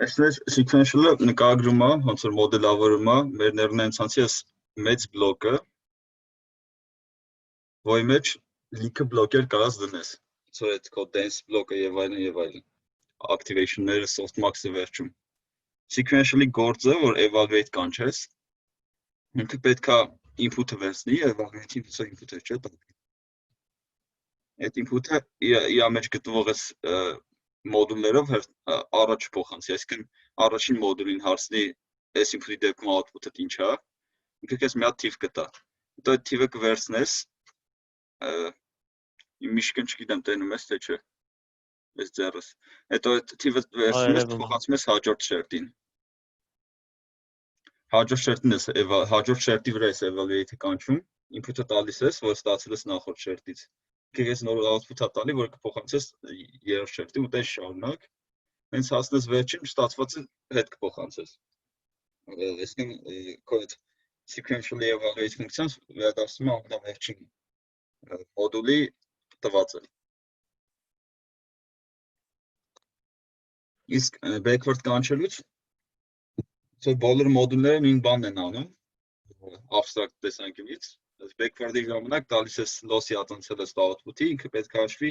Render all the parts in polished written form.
Այսպես sequential-ը նկարագրում է, ոնց որ մոդելավորում է մեր ներունայացանցի այս մեծ բլոկը, որի մեջ լիքը բլոկեր կարած դնես, ոնց որ այդ քո dense բլոկը եւ այլն եւ այլն, activation-ները, softmax-ը վերջում։ Sequentially գործը, որ evaluate կանչես, ինքը պետքա input-ը վերցնի, evaluate-ի input-ը չէ՞ տա։ Այդ input-ը իր մեջ գտնվող այս մոդուլներով առաջ փոխանցի, այսինքն առաջին մոդուլին հարցնի այս input-ի դեպքում output-ը ինչ է, ինքը քեզ մի հատ թիվ կտա։ Հետո այդ թիվը կվերցնես, միշկն չգիտեմ տենում ես թե չէ, այս ձեռս։ Հետո այդ թիվը վերցնում ես, փոխանցում ես հաջորդ շերտին։ Հաջորդ շերտի վրա ես evaluate-ը կանչում, input-ը տալիս ես, որ ստացել ես նախորդ շերտից։ Քեզ նոր output-ը տալի, որ կփոխանցես երրորդ շերտին, ու տես շարունակ։ Հենց հասնես վերջին, ստացվածը հետ կփոխանցես։ Այսինքն քո այդ sequentially evaluate ֆունկցիան վերադասում է ամենավերջին մոդուլի տվածը։ Իսկ backward կանչելուց բոլոր մոդուլները նույն բանն են անում, abstract տեսանկյունից։ Backward-ի ժամանակ տալիս ես loss-ի ածանցել ըստ output-ի, ինքը պետք է հաշվի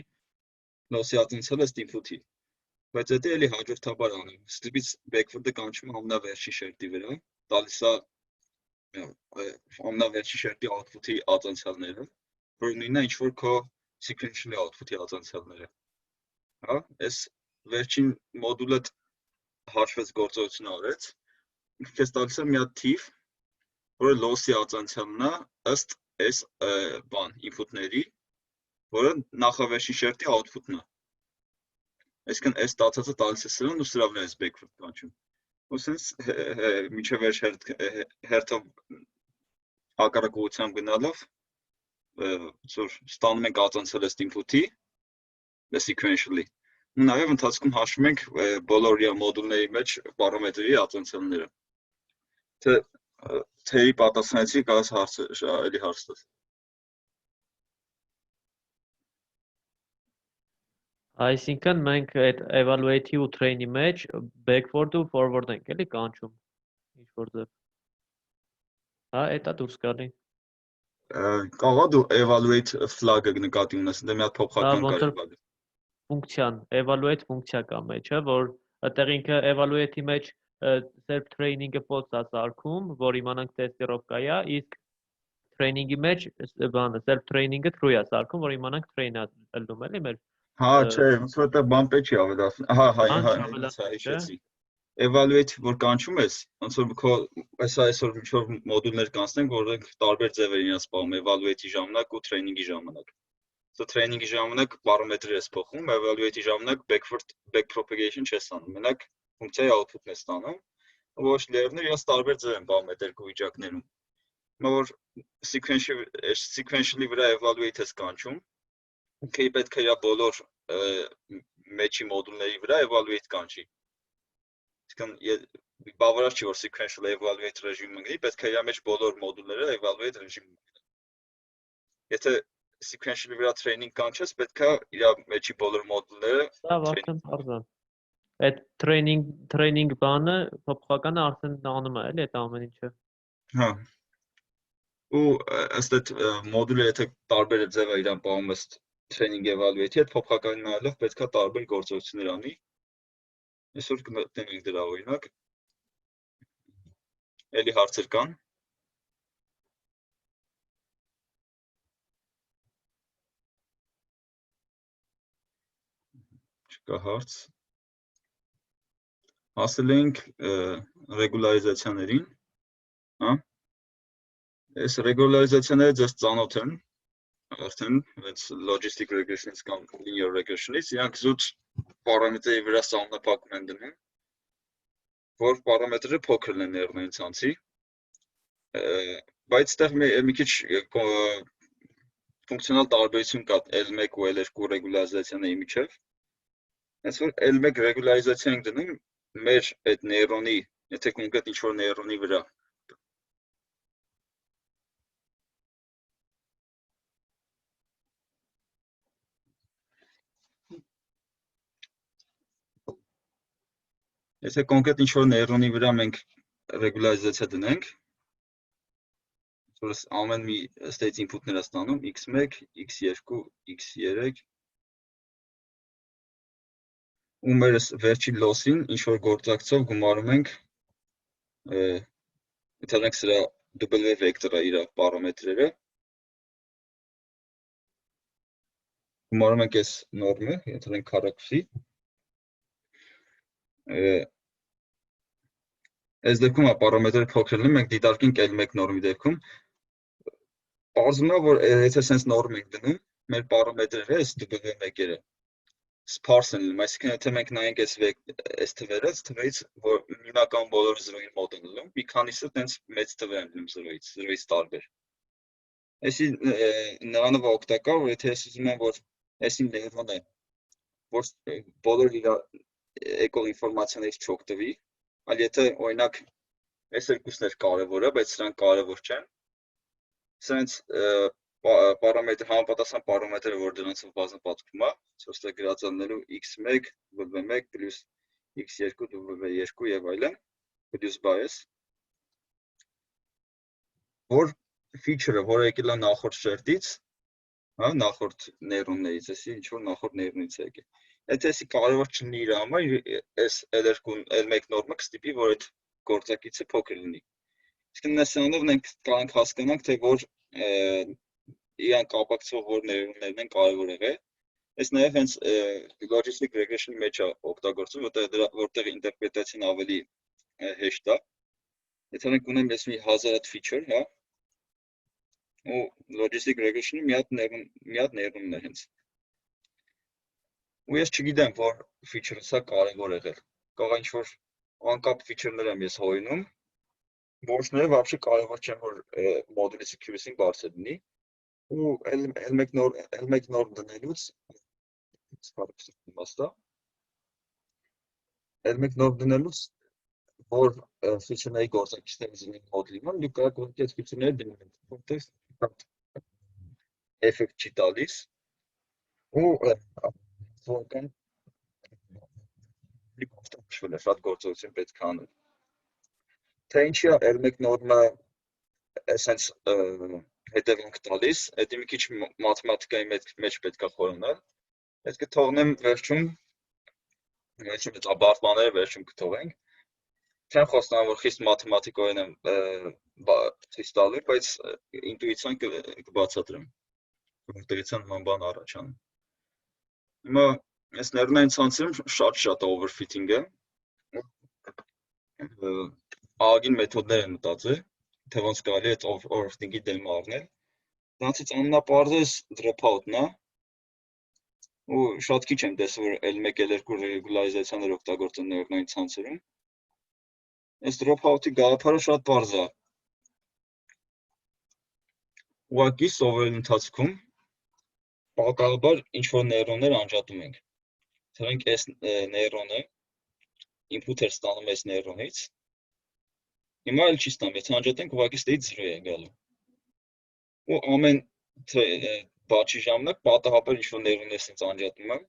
loss-ի ածանցել ըստ input-ի։ Բայց դա էլի հաջորդաբար անում։ Ստիպից backward-ը կանչում է ամենավերջի շերտի վրա, տալիս է ամենավերջի շերտի output-ի ածանցալները, որ նույնն է ինչ որ քո sequentially output-ի ածանցալները։ Հա, այս վերջին մոդուլը հաշվեց գործողությունը արեց, ինքը քեզ տալիս է մի հատ թիվ, որը loss-ի ածանցալն է ըստ այս input-ների, որը նախավերջին շերտի output-ն է։ Այսինքն այս ստացածը տալիս է սրան ու սրա վրա ես backward կանչում։ Ու սենց միջև վերջ հերթով հակառակ ուղղությամբ գնալով ստանում ենք ածանցել ըստ input-ի, sequentially։ Ու նաև ընթացքում հաշվում ենք բոլոր մոդուլների մեջ պարամետրերի ածանցալները։ Թերի պատասխանեցի, կարաս էլի հարց տաս։ Այսինքն մենք այդ evaluate-ի ու train-ի մեջ backward ու forward ենք էլի կանչում ինչ որ ձև։ Հա, էտա դուրս գալի։ Կարող է դու evaluate flag-ը նկատի ունես, դե մի հատ փոփոխական կա evaluate։ Ֆունկցիան, evaluate ֆունկցիա կա մեջը, որ այդտեղ ինքը evaluate-ի մեջ self training-ը false-ա սարքում, որ իմանանք տեստիրովկա է, իսկ training-ի մեջ բանը self training-ը true-ա սարքում, որ իմանանք train-ա ելնում էլի մեր։ Հա, չէ, ոնց որ դա բան պետք չի ավելացնել։ Հա, հիշեցի։ Evaluate որ կանչում ես, ոնց որ քո այսօր ինչ-որ մոդուլներ կանցնենք, որ տարբեր ձևեր իրենց սպառում, evaluate-ի ժամանակ ու training-ի ժամանակ։ Training-ի ժամանակ պարամետրեր ես փոխում, evaluate-ի ժամանակ back propagation չես անում, մենակ ֆունկցիայի output-ն ես ստանում, ոչ layers-ներ իրենց տարբեր ձև են բաղում այդ երկու վիճակներում։ Որ sequentially վրա evaluate ես կանչում, ինքը պետք է իր բոլոր մեջի մոդուլների վրա evaluate կանչի։ Իսկն բավարար չի, որ sequential evaluate ռեժիմը գնի, պետք է իր մեջ բոլոր մոդուլները evaluate ռեժիմում գնի։ Եթե sequentially վրա training կանչես, պետք է իր մեջի բոլոր մոդուլները Սա արդեն բարձր է։ Այդ training բանը փոփոխականը արդեն անում է, էլի այդ ամեն ինչը։ Հա։ Ու ըստ այդ մոդուլը եթե տարբեր ձև է իրան պահում ըստ training evaluate-ի հետ փոփոխականին նայելով պետք է տարբեր գործողություններ անի։ Այսօր կմտնենք դրա օրինակ։ Էլի հարցեր կան։ Չկա հարց։ Հասել ենք ռեգուլարիզացիաներին, հա։ Այս ռեգուլարիզացիաները ձեզ ծանոթ են, արդեն այդ logistic regression-ից կամ linear regression-ից, իրանք զուտ պարամետրերի վրա սահմանափակում են դնում, որ պարամետրերը փոքր են ներնային ցանցի, բայց այդտեղ մի քիչ ֆունկցիոնալ տարբերություն կա L1 ու L2 ռեգուլարիզացիաների միջև։ Հենց որ L1 ռեգուլարիզացիա ենք դնում մեր այդ նեյրոնի, եթե կոնկրետ ինչ-որ նեյրոնի վրա։ Եթե կոնկրետ ինչ-որ նեյրոնի վրա մենք ռեգուլարիզացիա դնենք, որ ամեն մի state input-ներ է ստանում x1, x2, x3, ու մեր վերջին loss-ին ինչ-որ գործակցով գումարում ենք, ընտրենք սրա W վեկտորը իր պարամետրերը, գումարում ենք այս նորմը, ընտրենք քառակուսի, այս դեպքում պարամետրերը փոքր լինեն, մենք դիտարկենք այլ մեկ նորմի դեպքում, պարզվում է, որ եթե sense նորմ ենք դնում, մեր պարամետրերը, այս W1-երը, sparse են լինում, այսինքն եթե մենք նայենք այս թվերը, թվերից, որ հիմնական բոլորը 0-ի մոտ են լինում, մի քանիսը տենց մեծ թվեր են լինում 0-ից տարբեր։ Այսի նրանով օգտակար, որ եթե ես ուզում եմ, որ այսին նեյրոն է, որ բոլոր իր եկող ինֆորմացիաներից չօգտվի, այլ եթե օրինակ այս երկուսն էր կարևորը, բայց սրանք կարևոր չեն, սրանց պարամետր, համապատասխան պարամետրը, որ դրանցով բազմապատկվում է, սոստը գրածանելու x1, w1 պլյուս x2, w2 և այլն, պլյուս bias, որ feature-ը, որը եկել է նախորդ շերտից, նախորդ նեյրոններից, այսի ինչ-որ նախորդ նեյրոնից է եկել։ Եթե այսի կարևոր չլինի իր համար, այս L1 նորմը կստիպի, որ այդ գործակիցը փոքր լինի։ Իսկ նսյանով մենք կարող ենք հասկանանք, թե որ իրան կապակցող որ նեյրոններն են կարևոր եղել։ Այս նաև հենց logistic regression-ի մեջ է օգտագործվում, որտեղ ինտերպրետացիան ավելի հեշտ է։ Եթե մենք ունենք այս մի 1000 հատ feature, հա, ու logistic regression-ի մի հատ նեյրոնն է հենց։ Ու ես չգիտեմ, որ feature-ը սա կարևոր եղել։ Կարող ինչ-որ անկապ feature-ներ եմ ես հորինում, որոշները вообще կարևոր չեն, որ մոդուլի accuracy-ն բարձր լինի, ու L1 նորմ դնելուց L1 նորմ դնելուց, որ feature-ների գործակիցներից լինի մոդուլի ման, դուք կարող եք այդ feature-ները դնել, որտեղ էֆեկտ չի տալիս, ու որքան շատ գործողություն պետք է անել։ Թե ինչի է L1 նորմը essence հետևանք տալիս, դա մի քիչ մաթեմատիկայի մեջ պետք է խորանալ։ Պետք է թողնեմ վերջում այդ աբարտմանները վերջում կթողենք։ Չեմ խոստանում, որ խիստ մաթեմատիկորեն եմ ցույց տալու, բայց ինտուիցիան կբացատրեմ, որտեղից է նման բան առաջանում։ Հիմա այս նեյրոնային ցանցերում շատ overfitting է։ Ագին մեթոդներ են մտածել, թե ոնց կարելի է այդ overfitting-ի դեմ առնել։ Դրանցից ամենապարզը dropout-ն է, ու շատ քիչ եմ տեսել, որ L1, L2 ռեգուլարիզացիաներ օգտագործեն նեյրոնային ցանցերում։ Այս dropout-ի գաղափարը շատ պարզ է։ Ուղղակի սովորելու ընթացքում պատահաբար ինչ-որ նեյրոններ անջատում ենք։ Թվենք այս նեյրոնը input էր ստանում այս նեյրոնից, հիմա էլ չի ստանում, եթե անջատենք ուղղակի ստեից 0 է գալու։ Ու ամեն բաչի ժամանակ պատահաբար ինչ-որ նեյրոններ սենց անջատում եմ,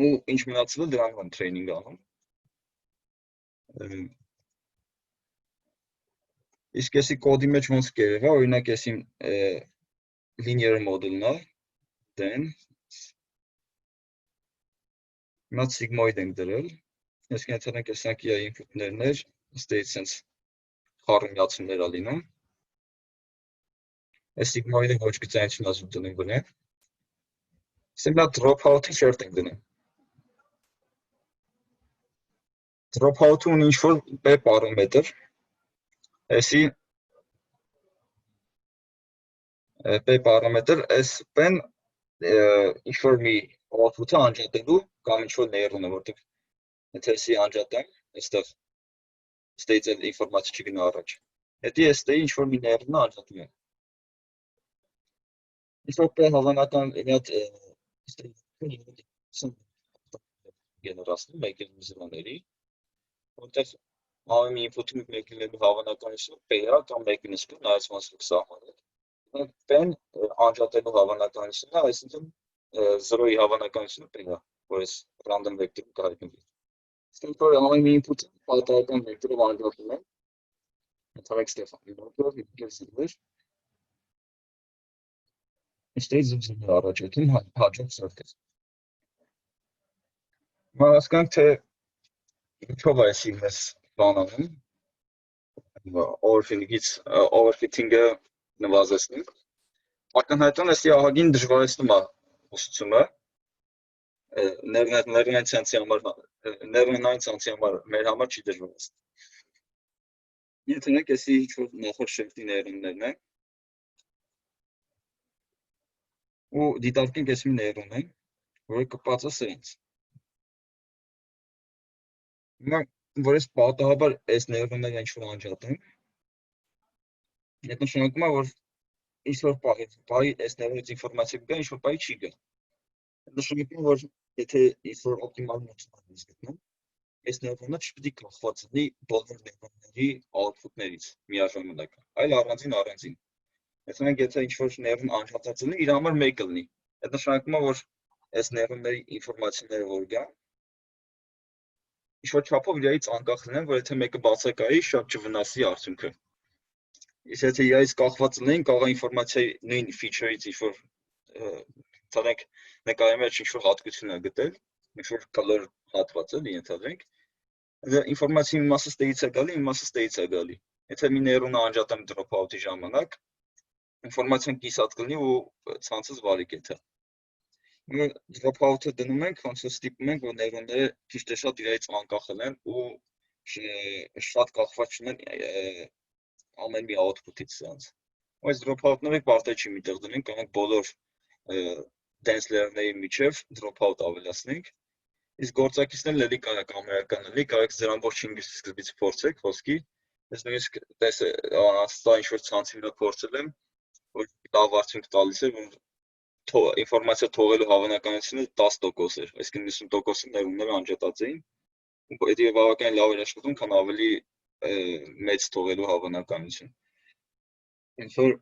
ու ինչ մնացել է դրանով եմ training անում։ Իսկ եսի կոդի մեջ ոնց կերևա, օրինակ եսի linear model-ն է, then հիմա sigmoid ենք դրել, ես կենթանենք եսանք իա input-ներն էր, ստեից սենց խառիմյացումներ է լինում, այս sigmoid-ը ոչ գծայնություն ազուտ դնենք բնենք, սիմլա dropout-ի շերտ ենք դնենք, dropout-ը ունի ինչ-որ P պարամետր, եսի P պարամետր, այս P-ն ինչ-որ մի output-ը անջատելու կամ ինչ-որ նեյրոն է, որտեղ եթե եսի անջատեմ, այստեղ ստեից էլ ինվորմացի չգնա առաջ, հետի եստեի ինչ-որ մի նեյրոնը անջատում եմ։ Ինչ-որ P հավանական ինյատ գեներացնում մեկ էլ զրաների, որտեղ ամեն մի ինպուտի մեկ լինելու հավանականությունը P-ը կամ մեկին իսպուր նայած ոնց լուք սահմանել։ P-ն անջատելու հավանականությունը, այսինքն 0-ի հավանականությունը P-ը, որ ես random vector-ում կհայտնվի։ Ստենք որ ամեն input-ը պատահական վեկտորով անջատում է։ Թվեք Ստեփանի նոթով իգեսիներ։ Այստեղից զուգ առաջացում հաջող սրտից։ Հասկանք թե ինչով է սիգնես բանանում, overfitting-ը նվազեցնում։ Ակնհայտորեն էստի ահագին դժվարացնում է ուսուցումը, ներնային ցանցի համար մեր համար չի դժվարացնում։ Եթե նայեք էսի ինչ-որ նախորդ շերտի ներումներն են, ու դիտարկենք էս մի ներում են, որը կպած է սենց։ Հիմա, որ ես պատահաբար այս ներումները ինչ-որ անջատեմ, այդ նշանակում է, որ ինչ-որ պահի այս ներումից ինֆորմացիա կգա, ինչ-որ պահի չի գա։ Այդ նշանակում է, որ եթե ինչ-որ օպտիմալ մոտիվացիա գտնեմ, այս ներումը չպետք է կախված լինի բոլոր ներումների output-ներից միաժամանակ, այլ առանձին։ Եթե ինչ-որ ներում անջատած լինի, իր համար մեկը լինի։ Այդ նշանակում է, որ այս ներումների ինֆորմացիաները որ գան, ինչ-որ չափով իրարից անկախ լինեն, որ եթե մեկը բացակայի, շատ չվնասի արդյունքը։ Իսկ եթե իրարից կախված լինեն, կարող է ինֆորմացիայի նույն feature-ից ինչ-որ ցանեք նկարի մեջ ինչ-որ հատկություն է գտել, ինչ-որ color հատված է, ենթադրենք, ինֆորմացիայի մի մասը ստեղից է գալի, մի մասը ստեղից է գալի։ Եթե մի ներուն անջատեմ drop-out-ի ժամանակ, ինֆորմացիան կիսատ կլինի ու ցանցս վարի կեթա։ Drop-out-ը դնում ենք, ոնց որ ստիպում ենք, որ ներոնները քիչ թե շատ իրարից անկախ լինեն ու շատ կախված չլինեն ամեն մի output-ից սրանց։ Այս drop-out-ները պարտադիր չի միտեղ դնենք, կարող ենք բոլոր dense layer-ների միջև drop-out ավելացնենք։ Իսկ գործակիցներն էլի կարող կամերական էլի, կարող եք ձեր ամբողջ սկզբից փորձեք ոսկի։ Ես նույնիսկ անցած ինչ-որ ցանցի վրա փորձել եմ, որ լավ արդյունք տալիս է, որ ինֆորմացիա թողելու հավանականությունը 10% էր, այսինքն 90%-ը ներումները անջատած էին, ու դա բավականին լավ էր աշխատում, քան ավելի մեծ թողելու հավանականություն։ Հենց որ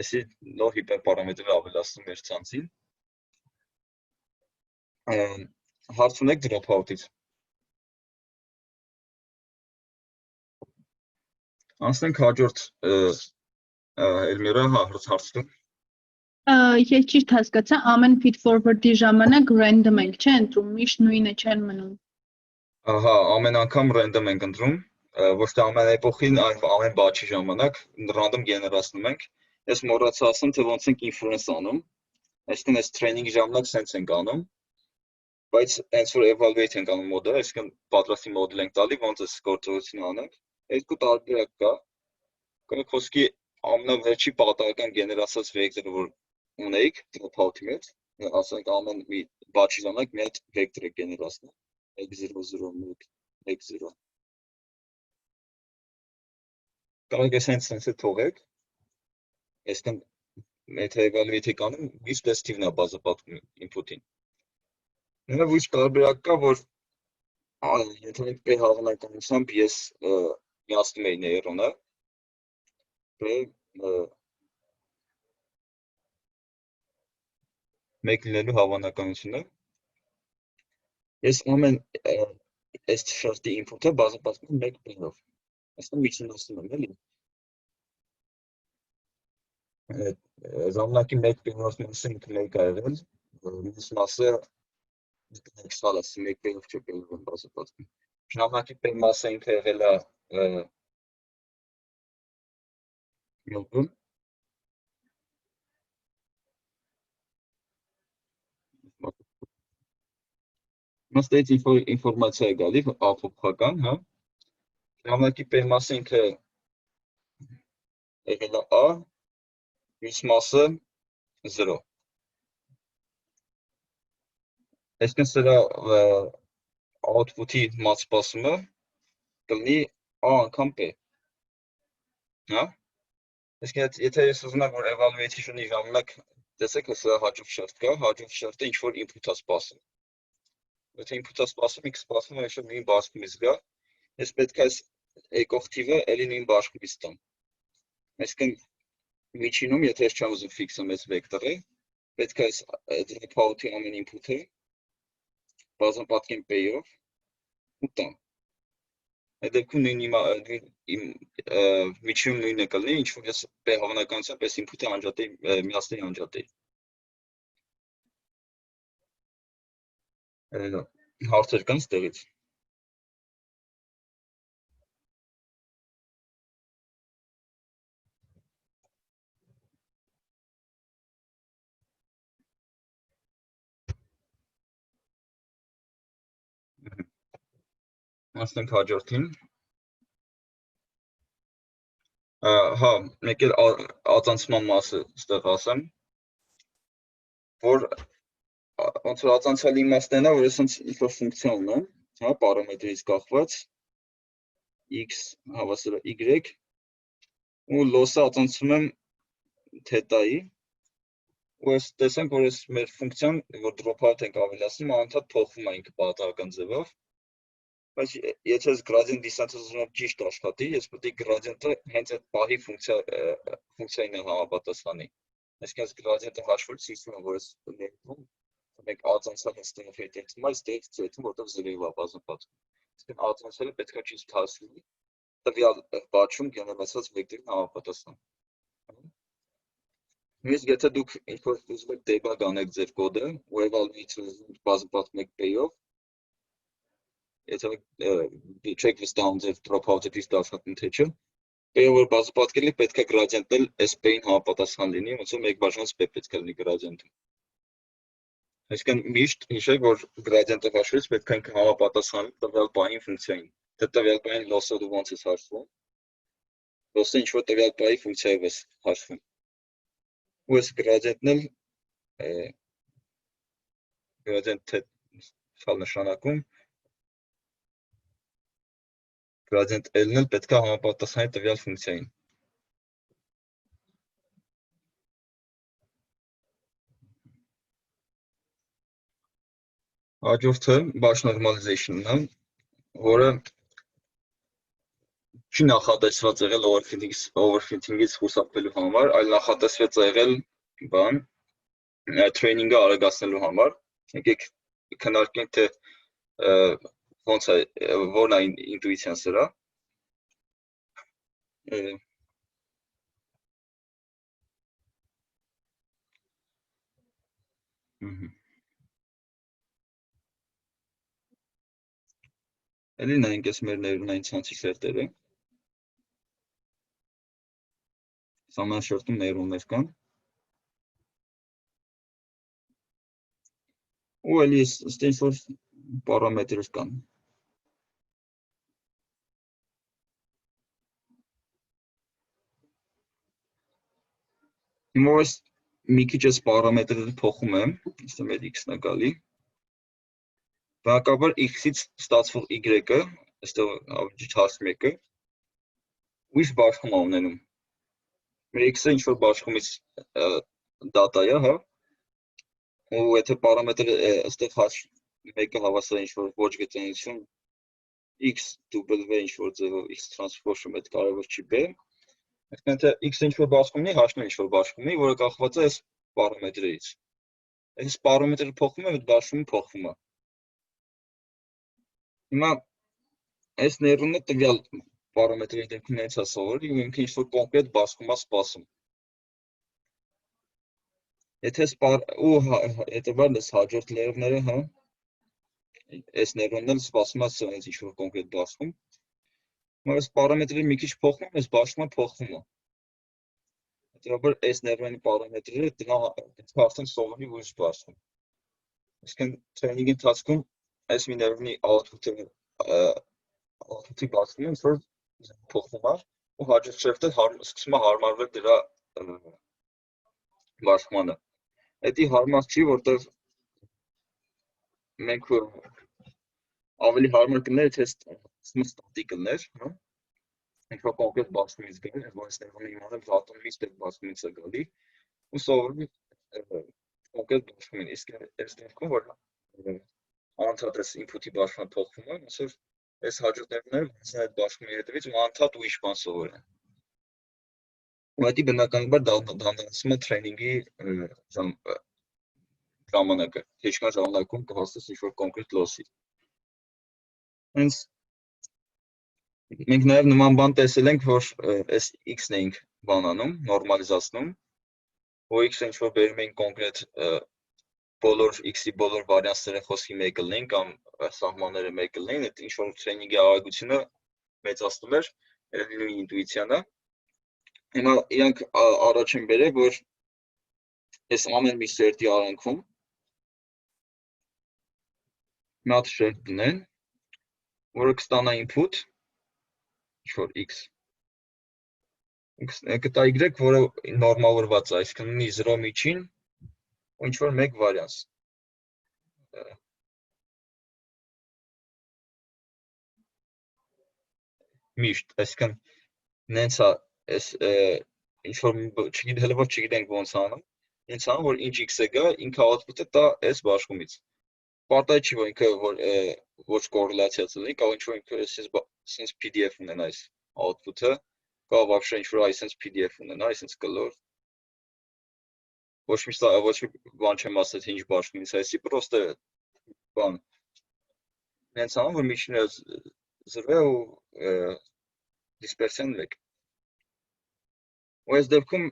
էսի նոր հիպերպարամետրեր ավելացնում մեր ցանցին։ Հարց ունեք drop-out-ից։ Անցնենք հաջորդ Էլմիրա հարցնում։ Ես ճիշտ հասկացա, ամեն feed forward-ի ժամանակ random ենք, չէ՞, ընտրում, միշտ նույնը չեն մնում։ Ահա, ամեն անգամ random ենք ընտրում, ոչ թե ամեն էպոխին, այլ ամեն batch-ի ժամանակ random գեներացնում ենք։ Ես մոռացա ասեմ, թե ոնց ենք inference անում, այսինքն այս training-ի ժամանակ սենց ենք անում, բայց հենց որ evaluate ենք անում մոդելը, այսինքն պատրաստի մոդել ենք տալի, ոնց է գործողությունը անենք, երկու տարբերակ կա։ Կարող խոսքի ամենավերջի պատահական գեներացած վեկտորը, որ ունեիք drop-out-ի մեջ, ասենք ամեն մի batch-ի ժամանակ մի հատ վեկտոր է գեներացնում, 1.0.0.1, 1.0։ Կարող եք սենց թողեք, այսինքն եթե evaluate եք անում, միշտ test-ն է բազապատկում input-ին։ Նաև ուրիշ տարբերակ կա, որ եթե պետք է հավանականությամբ ես միացնում էի նեյրոնը, մեկ լինելու հավանականությունը, ես ամեն այս շերտի input-ը բազապատկում եմ մեկ բերով, այսինքն միջնորդում եմ, էլի։ Ժամանակի մեկ բերով մասը ինքը մեկ է եղել, մյուս մասը Extra-լասի մեկ բերով չէ բերով եմ բազապատկում։ Ժամանակի բեր մասը ինքը եղել է միլգում։ Մստից ինֆորմացիա է գալի, ափոփական, հա։ Ժամանակի բեր մասը ինքը եղել է A, մյուս մասը 0։ Այսինքն սրա output-ի մատսպասումը կլինի A անգամ P։ Հա։ Այսինքն եթե ես ուզում եմ, որ evaluation-ի ժամանակ տեսեք, սա հաջող շերտ կա, հաջող շերտը ինչ-որ input-ա սպասում։ Եթե input-ա սպասում, ինքը սպասում է ինչ-որ նույն բաշխումից գա, ես պետք է այս եկող թիվը էլի նույն բաշխումից տամ։ Այսինքն միջինում, եթե ես չեմ ուզում ֆիքսեմ այս վեկտորը, պետք է այս drop-out-ի ամեն input-ը բազապատկեմ P-ով, 8 Այդ դեպքում միջինում նույնը կլինի, ինչ որ ես հավանականությամբ այս input-ը անջատեի, միացնեի անջատեի։ Հարցեր կան ստեղից։ Անցնենք հաջորդին։ Հա, մեկ էլ ածանցման մասը ստեղ ասեմ, որ ոնց որ ածանցյալ իմաստն է, որ ես ինչ-որ ֆունկցիա ունեմ, հա, պարամետրից կախված x հավասար է y ու լոսը ածանցում եմ թետայի ու ես տեսանք, որ ես մեր ֆունկցիան, որ drop out ենք ավելացնում, անընդհատ փոխվում է ինքը պատահական ձևով, բայց եթե ես gradient descent-ը ճիշտ աշխատի, ես պետք է gradient-ը հենց այդ պահի ֆունկցիային համապատասխանի։ Այսինքն ես gradient-ը հաշվելուց հիշում եմ, որ ես ներդրում մենք ածանցյալը ստեղ հետեցում, այս ստեղ ցույցում, որտեղ 0-ով է բազմապատկում։ Այսինքն ածանցյալը պետք է ճիշտ հասնի տվյալ պատշում գեներացած վեկտորին համապատասխան։ Նույնիսկ եթե դուք ինչ-որ ուզում եք debug անեք ձեր կոդը, ու evaluate բազմապատկում եք pay-ով, եթե չեք վստահում ձեր drop-out-ը ճիշտ աշխատում թե չէ, pay-ով որ բազմապատկելի պետք է gradient-ը այս pay-ին համապատասխան լինի, ոնց որ 1/p պետք է լինի gradient-ը։ Այսինքն միշտ հիշեք, որ gradient-ը հաշվելուց պետք է ինքը համապատասխանի տվյալ պահին ֆունկցիային։ Դե տվյալ պահին loss-ը դու ոնց ես հաշվում։ Loss-ը ինչ որ տվյալ պահի ֆունկցիայով ես հաշվում։ Ու այս gradient-ն էլ gradient-ը շալ նշանակում gradient L-ն էլ պետք է համապատասխանի տվյալ ֆունկցիային։ Հաջորդը batch normalization-ն է, որը չի նախատեսված եղել overfitting-ից խուսափելու համար, այլ նախատեսված եղել բան training-ը արագացնելու համար։ Եկեք քննարկենք, թե ոնց է, որն է ինտուիցիան սրա։ Էլի նայենք ես մեր ներունային ցանցի սերտերը։ Սաման շերտում ներուններ կան։ Ու էլի ստե ինչ-որ պարամետրեր կան։ Հիմա ես մի քիչ այս պարամետրերը փոխում եմ, այստեղ մեր x-ն է գալի։ Բնականաբար x-ից ստացվող y-ը, այստեղ ավելի հաս 1-ը, ուրիշ բաշխում է ունենում։ Մեր x-ը ինչ-որ բաշխումից դատա է, հա։ Ու եթե պարամետրը այստեղ հաս 1-ը հավասար է ինչ-որ ոչ գծանություն x w ինչ-որ ձևով x տրանսֆորմը այդ կարևոր չի բեր։ Այսինքն թե x-ը ինչ-որ բաշխումն է, h-ն ինչ-որ բաշխումն է, որը կախված է այս պարամետրից։ Այս պարամետրը փոխվում է, այդ բաշխումը փոխվում է։ Հիմա այս ներունը տվյալ պարամետրերի դեպքում հենց է սովորել, ու ինքը ինչ-որ կոնկրետ բաշխում է սպասում։ Եթե հետևաբար այս հաջորդ լերները, հա, այս ներունն էլ սպասում է սրանից ինչ-որ կոնկրետ բաշխում։ Հիմա այս պարամետրերը մի քիչ փոխվում, այս բաշխումը փոխվում է։ Հետևաբար այս ներունի պարամետրերը դրա արդեն սովորի ուրիշ բաշխում։ Այսինքն training-ի ընթացքում այս մի ներունի output-ի բաշխումը ինչ որ փոխվում է, ու հաջորդ շերտը սկսում է հարմարվել դրա բաշխմանը։ Դա հարմար չի, որտեղ մենք ավելի հարմար կներ, եթե ստատիկ կներ, հա։ Ինչ-որ կոնկրետ բաշխումից գներ, որ այս ներունը իմանալ ատոմից դեպ բաշխումից է գալի, ու սովորի կոնկրետ բաշխումին, իսկ այս դեպքում, որ անընդհատ այս input-ի բաշխումը փոխվում է, ոնց որ այս հաջորդ ներուները վազեն այդ բաշխումի հետևից ու անընդհատ ուրիշ բան սովորեն։ Ու դա բնականաբար դանդաղեցնում է training-ի ժամանակը, թե ինչքան ժամանակում կհասնես ինչ-որ կոնկրետ loss-ի։ Հենց մենք նաև նման բան տեսել ենք, որ այս x-ն էինք բանանում, նորմալիզացնում, որ x-ը ինչ որ բերում ենք կոնկրետ բոլոր x-ի բոլոր վարիանտները խոսքի մեկ լինեն կամ սահմանները մեկ լինեն, այդ ինչ որ տրեյնինգի արագությունը մեծացնում էր նույն ինտուիցիանը։ Հիմա իրանք առաջ են բերել, որ այս ամեն մի շերտի արանքում մի հատ շերտ դնեն, որը կստանա input, ինչ որ x, կտա y, որը նորմալորված է, այսինքն ունի 0 միջին, ու ինչ որ մեկ վարիանս։ Միշտ, այսինքն նենց է, այս ինչ որ հələ որ չգիտենք ոնց անում, ինձ անում, որ ինչ x-ը գա, ինքը output-ը տա այս բաշխումից։ Պարտադիր չի, որ ինքը ոչ կորելացիա լինի, կարող ինչ որ ինքը sense PDF ունենա այս output-ը, կարող вообще ինչ որ այս PDF ունենա, այս կլոր։ Ոչ մի բան չեմ ասել, թե ինչ բաշխումից, այսի պրոստը բան։ Նենց անում, որ միջինը 0 է ու dispersion 1։ Ու այս դեպքում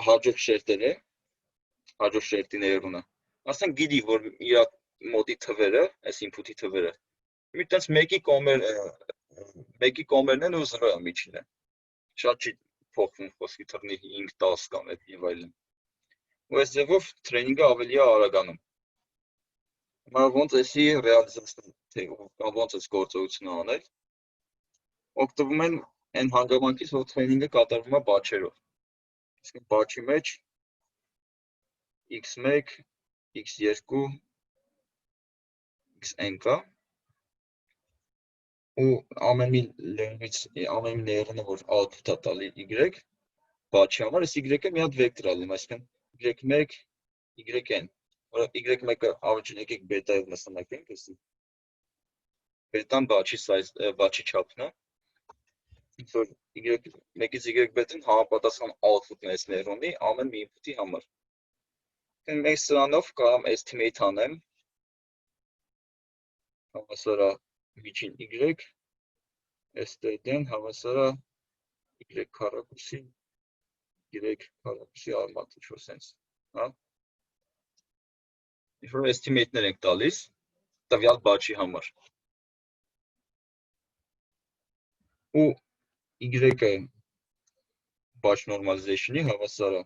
հաջորդ շերտերը, հաջորդ շերտի ներունը, ասենք գիտի, որ իր մոտի թվերը, այս input-ի թվերը, մի տենց մեկի կոմերն են ու 0 է միջինը։ Շատ չի փոխվում խոսքի թվնի 5, 10 կամ այդ եւ այլն։ Ու այս ձևով տրեյնինգը ավելի է արագանում։ Հիմա ոնց էսի ռեալիզացնել, թե ոնց է գործողությունը անել, օգտվում են այն հանգամանքից, որ տրեյնինգը կատարվում է բաչերով։ Իսկ բաչի մեջ x1, x2, xn կա, ու ամեն մի լերնը, որ output-ա տալի y, բաչի համար, այս y-ը մի հատ վեկտոր ալում, այսինքն y1, yn, որը y1-ը առաջին եկեք բետայով նշանակենք, էսի բետան բաչի չափն է, որ y1-ից y բետան համապատասխան output-ն է այս նեյրոնի ամեն մի input-ի համար։ Մենք սրանով կարող եմ estimate անեմ, հավասար է միջին y, std-ն հավասար է y քառակուսի, y քառակուսի արմատ, ինչ-որ սենց, հա։ Ինչ-որ estimate-ներ ենք տալիս, տվյալ բաչի համար։ Ու y-ը batch normalization-ի հավասար է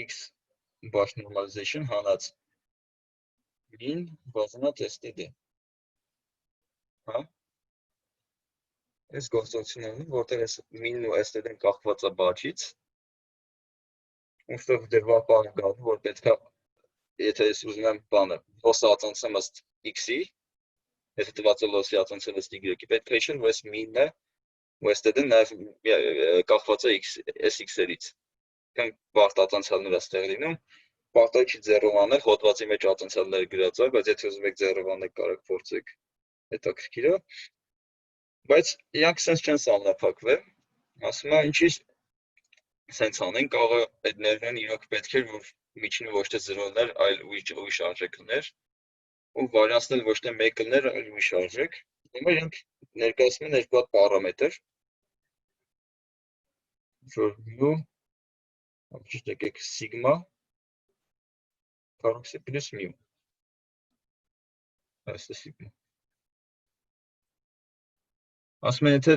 x batch normalization հանած min բաժանած std։ Հա։ Այս գործողությունն է, որտեղ այս min-ն ու std-ն կախված է batch-ից, ուստեղ դրվա բան գալու, որ պետք է, եթե ես ուզում եմ բանը, loss-ը ածանցեմ ըստ x-ի, եթե տված է loss-ի ածանցել ըստ y-ի, պետք է հիշել, որ այս min-ը ու std-ն նաև կախված է sx-երից։ Կան բարդ ածանցյալներ ստեղ լինում, պարտադիր չի ձեռով անել, հոդվածի մեջ ածանցյալները գրած է, բայց եթե ուզում եք ձեռով անել, կարող փորձեք, հետաքրքիր է։ Բայց իրանք սենց չեն սահմանափակվել, ասում եմ, ինչի սենց անեն, կարող է այդ ներներն իրոք պետք էր, որ միջինը ոչ թե 0-ներ, այլ ուրիշ արժեք լիներ, ու վարիանտն էլ ոչ թե 1 լիներ, այլ ուրիշ արժեք։ Հիմա իրանք ներկայացնում են երկու հատ պարամետր, որ mu, ճիշտ եկեք sigma քառակուսի պլյուս mu։ Այս է sigma։ Ասում են, եթե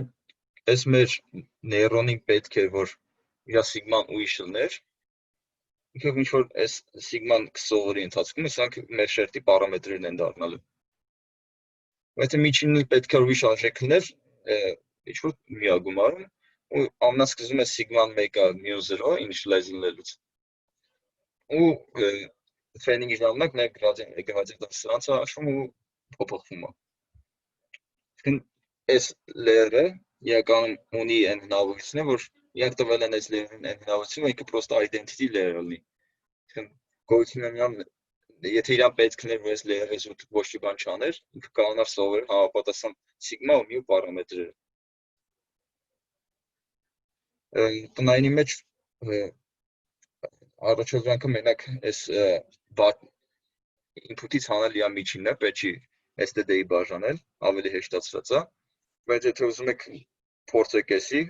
այս մեր նեյրոնին պետք է, որ իր sigma-ն ուրիշ լիներ, ինքը ինչ որ այս sigma-ն կսովորի ընթացքում, սրանք մեր շերտի պարամետրերն են դառնալու։ Եթե միջինը պետք է ուրիշ արժեք լիներ, ինչ որ մի է գումարում, ու ամենասկզբում է sigma-ն 1-ը mu 0 initialize լինելուց։ Ու տրեյնինգի ժամանակ նաև գրադիենտ սրանց է հաշվում ու փոփոխվում է։ Այս layer-ը իրականում ունի այն հնարավորությունը, որ իրանք տվել են այս layer-ին այն հնարավորությունը, որ ինքը պրոստը identity layer լինի։ Գոյությունը նրան, եթե իրան պետք լիներ, որ այս layer-ը զուտ ոչ մի բան չաներ, ինքը կարողանար սովորել համապատասխան sigma ու mu պարամետրերը։ Տնայինի մեջ առաջադրանքը մենակ այս input-ից հանել իր միջինն է, պետք չի STD-ի բաժանել, ավելի հեշտացրած է, բայց եթե ուզում եք փորձեք էսի,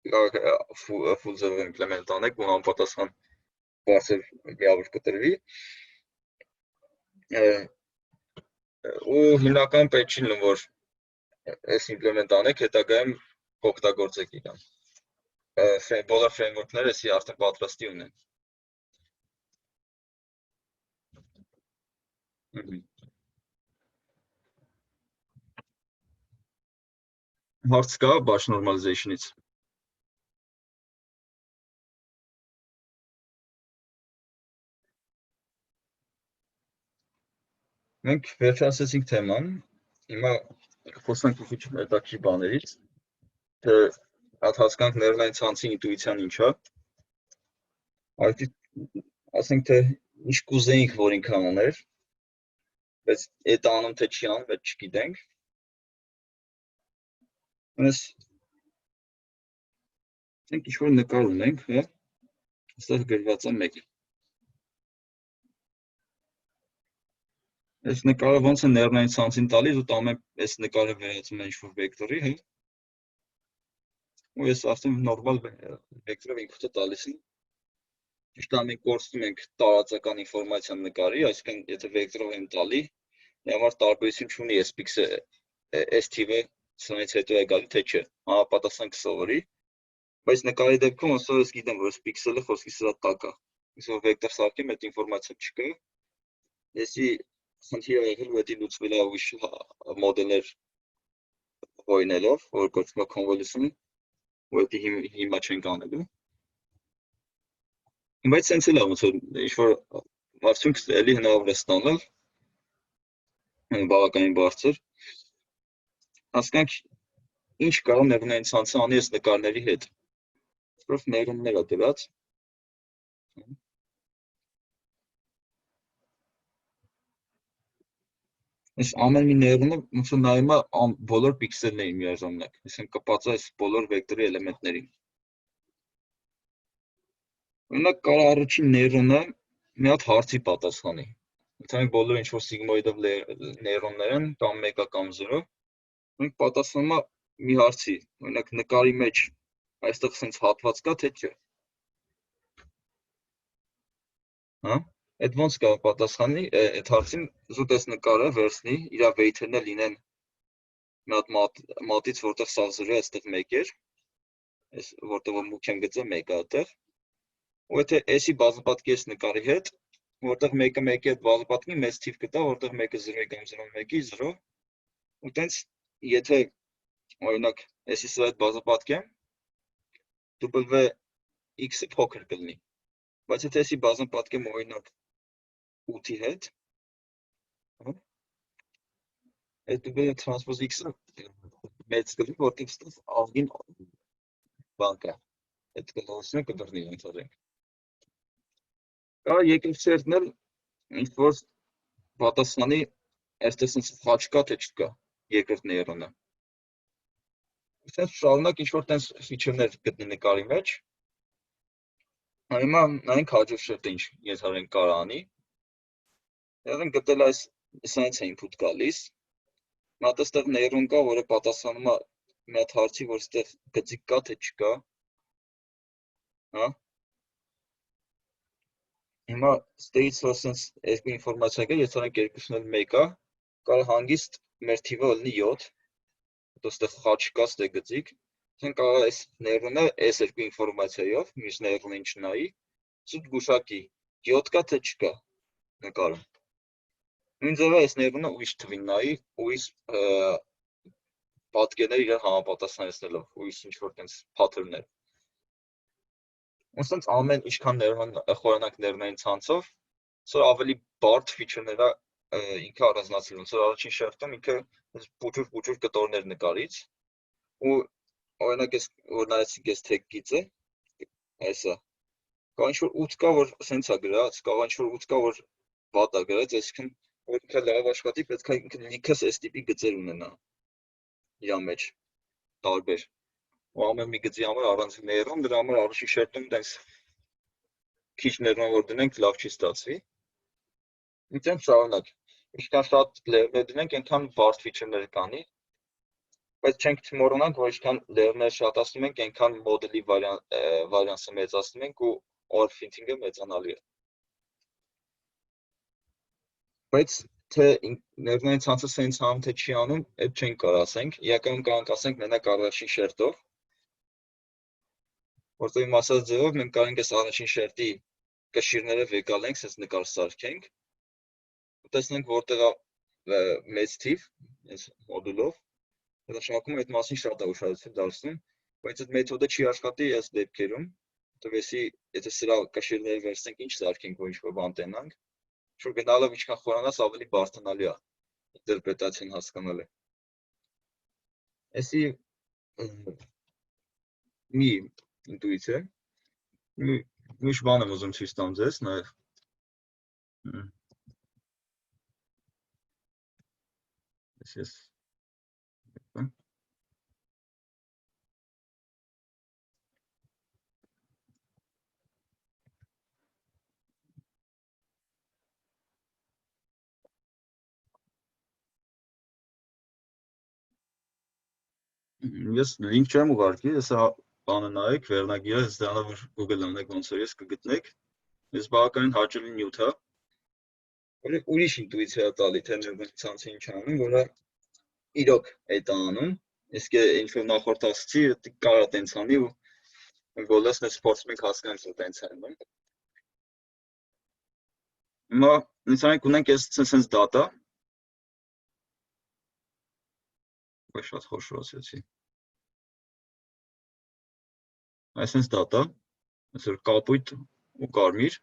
կարող եք full ձևով implement անեք ու համապատասխան բարձր միավոր կտրվի, ու հիմնական պետք չի լինում, որ այս implement անեք, հետագայում օգտագործեք իրան։ Բոլոր framework-ները էսի արդեն պատրաստի ունեն։ Հարց կա batch normalization-ից։ Մենք վերջացրեցինք թեման, հիմա խոսանք մի քիչ հետաքրքիր բաներից, թե հատ հասկանանք ներնային ցանցի ինտուիցիան ինչ է, ասենք թե ինչ կուզեինք, որ ինքը աներ, բայց այդ անում թե չի անում, այդ չգիտենք։ Այս ինչ-որ նկար ունենք, հա, այստեղ գրված է 1։ Այս նկարը ոնց է ներնային ցանցին տալիս, ու տամ այս նկարը վերածում է ինչ-որ վեկտորի, հա։ Ու ես արդեն նորմալ վեկտորով ինպուտը տալիս եմ։ Ճիշտ է, մենք կորցնում ենք տարածական ինֆորմացիան նկարի, այսինքն եթե վեկտորով եմ տալի, համար տարբերություն չունի այս թիվը սրանից հետո է գալի, թե չէ, համապատասխան կսովորի, բայց նկարի դեպքում ոնց ես գիտեմ, որ այս պիքսելը խոսքի սրա տակ է, իսկ որ վեկտոր սարքեմ, այդ ինֆորմացիա չկա, եսի խնդիր է եղել, որ դա լուծվել է ուրիշ մոդելներ հոյնելով, որ կոչվում է convolution, որ դա հիմա չենք անելու։ Բայց սենց էլ է ոնց որ ինչ-որ արդյունք էլի հնարավոր է ստանալ, բավականին բարձր, հասկանանք ինչ կարող ներնային ցանցը անի այս նկարների հետ, որով ներումներ է դրած, այս ամեն մի ներումը ոնց որ նայում է բոլոր պիքսելներին միաժամանակ, այսինքն կպած է այս բոլոր վեկտորի էլեմենտներին։ Օրինակ կարող առաջին ներոնը մի հատ հարցի պատասխանի։ Եթե բոլորը ինչ-որ սիգմոիդով ներոններ են, կամ 1 կամ 0, մենք պատասխանում է մի հարցի, օրինակ նկարի մեջ այստեղ սենց հատված կա, թե չէ։ Հա, այդ ոնց կարող պատասխանի, այդ հարցին զուտ այս նկարը վերցնի, իր weight-երն լինեն մի հատ մատից, որտեղ սա 0 է, այստեղ 1 էր, այս որտեղ մուք եմ գծել 1 է այդտեղ, ու եթե էսի բազմապատկի այս նկարի հետ, որտեղ 1-ը 1-ի հետ բազմապատկի մեծ թիվ կտա, որտեղ 1-ը 0-ի կամ 0-ը 1-ի 0, ու տենց եթե օրինակ էսի սրա հետ բազմապատկեմ, W x-ը փոքր կլինի, բայց եթե էսի բազմապատկեմ օրինակ 8-ի հետ, այդ W transpose x-ը մեծ կլինի, որտեղ ստեղ աղգին բան կա, այդ կլորությունը կդրնի ընթորենք։ Կա երկրորդն էլ ինչ-որ պատասխանի այստեղ սենց խաչ կա, թե չկա, երկրորդ ներոնը։ Սենց շարունակ ինչ-որ տենց ֆիչերներ գտնի նկարի մեջ, հիմա նայենք հաջորդ շերտը ինչ ենթադրենք կարող անի։ Եղենք գտել այս սենց է input գալիս, մի հատ այստեղ ներոն կա, որը պատասխանում է մի հատ հարցի, որ այստեղ գծիկ կա, թե չկա, հա։ Հիմա ստեղից որ սենց երկու ինվորմացիա կա, եթե անենք երկուսն էլ 1 է, կարող հանգիստ մեր թիվը լինի 7, հետո ստեղ խաչ կա, ստեղ գծիկ, ասենք կարող այս ներոնը այս երկու ինվորմացիայով, մյուս ներոնին չնայի, զուտ գուշակի 7 կա, թե չկա նկարում։ Նույն ձևը այս ներոնը ուրիշ թվին նայի, ուրիշ պատկերներ իրար համապատասխանեցնելով, ուրիշ ինչ-որ տենց pattern-ներ։ Ոնց ամեն ինչքան խորանանք ներնային ցանցով, սա ավելի բարդ ֆիչերներ է ինքը առանձնացրել, ոնց որ առաջին շերտում ինքը փոքր կտորներ նկարից, ու օրինակ ես որ նայեցինք այս tag գիծը, այսա, կա ինչ-որ 8 կա, որ սենց է գրած, կա ինչ-որ 8 կա, որ վատ է գրած, այսինքն որ ինքը լավ աշխատի, պետք է ինքը լիքս այս տիպի գծեր ունենա իր մեջ, տարբեր։ Ու ամեն մի գծի համար առանձին ներոն, դրա համար առաջին շերտում տենց քիչ ներոն որ դնենք լավ չի ստացվի։ Ինքն շարունակ։ Ինչքան շատ layer-ներ դնենք, այնքան բարդ feature-ներ կանի, բայց չենք թմոռանանք, որ ինչքան layer-ներ շատացնում ենք, այնքան մոդելի վարիանսը մեծացնում ենք ու overfitting-ը մեծանալու է։ Բայց թե ներնային ցանցը սենց անում, թե չի անում, այդ չենք կարող ասենք, իրականում կարող ասենք մենակ առաջին շերտով, որտեղ իմ ասած ձևով մենք կարող ենք այս առաջին շերտի կշիռները վեկալենք, սենց նկար սարքենք, տեսնենք որտեղ է մեծ թիվ, այս մոդուլով, նշանակում այդ մասին շատ է ուշադրություն դարձնում, բայց այդ մեթոդը չի աշխատի այս դեպքերում, որտեղ եթե սրա կշիռները վերցնենք, ինչ սարքենք, որ ինչ-որ բան տենանք, շուտ գնալով ինչքան խորանաս ավելի բարդանալու է ինտերպրետացիան հասկանալը։ Այսի մի ինտուիցիա, ուրիշ բան եմ ուզում ցույց տամ ձեզ, նաև Yes. Ես link չեմ ուղարկի, ես բանը նայեք, վերնագիրը, ես դրանով որ Google անեք ոնց որ ես կգտնեք, ես բավականին հաճելի նյութ է, որ ուրիշ ինտուիցիա տալի, թե ցանցի ինչ անում, որը իրոք այդ անում, իսկ ինչ-որ նախորդ ասացի, կարա տենց անի ու բոլորս նես փորձում ենք հասկանալ, որ տենց անում։ Հիմա ինձանք ունենք այս sense data, Ոչ շատ խոշորացեցի։ Այսպես data, այսօր կապույտ ու կարմիր։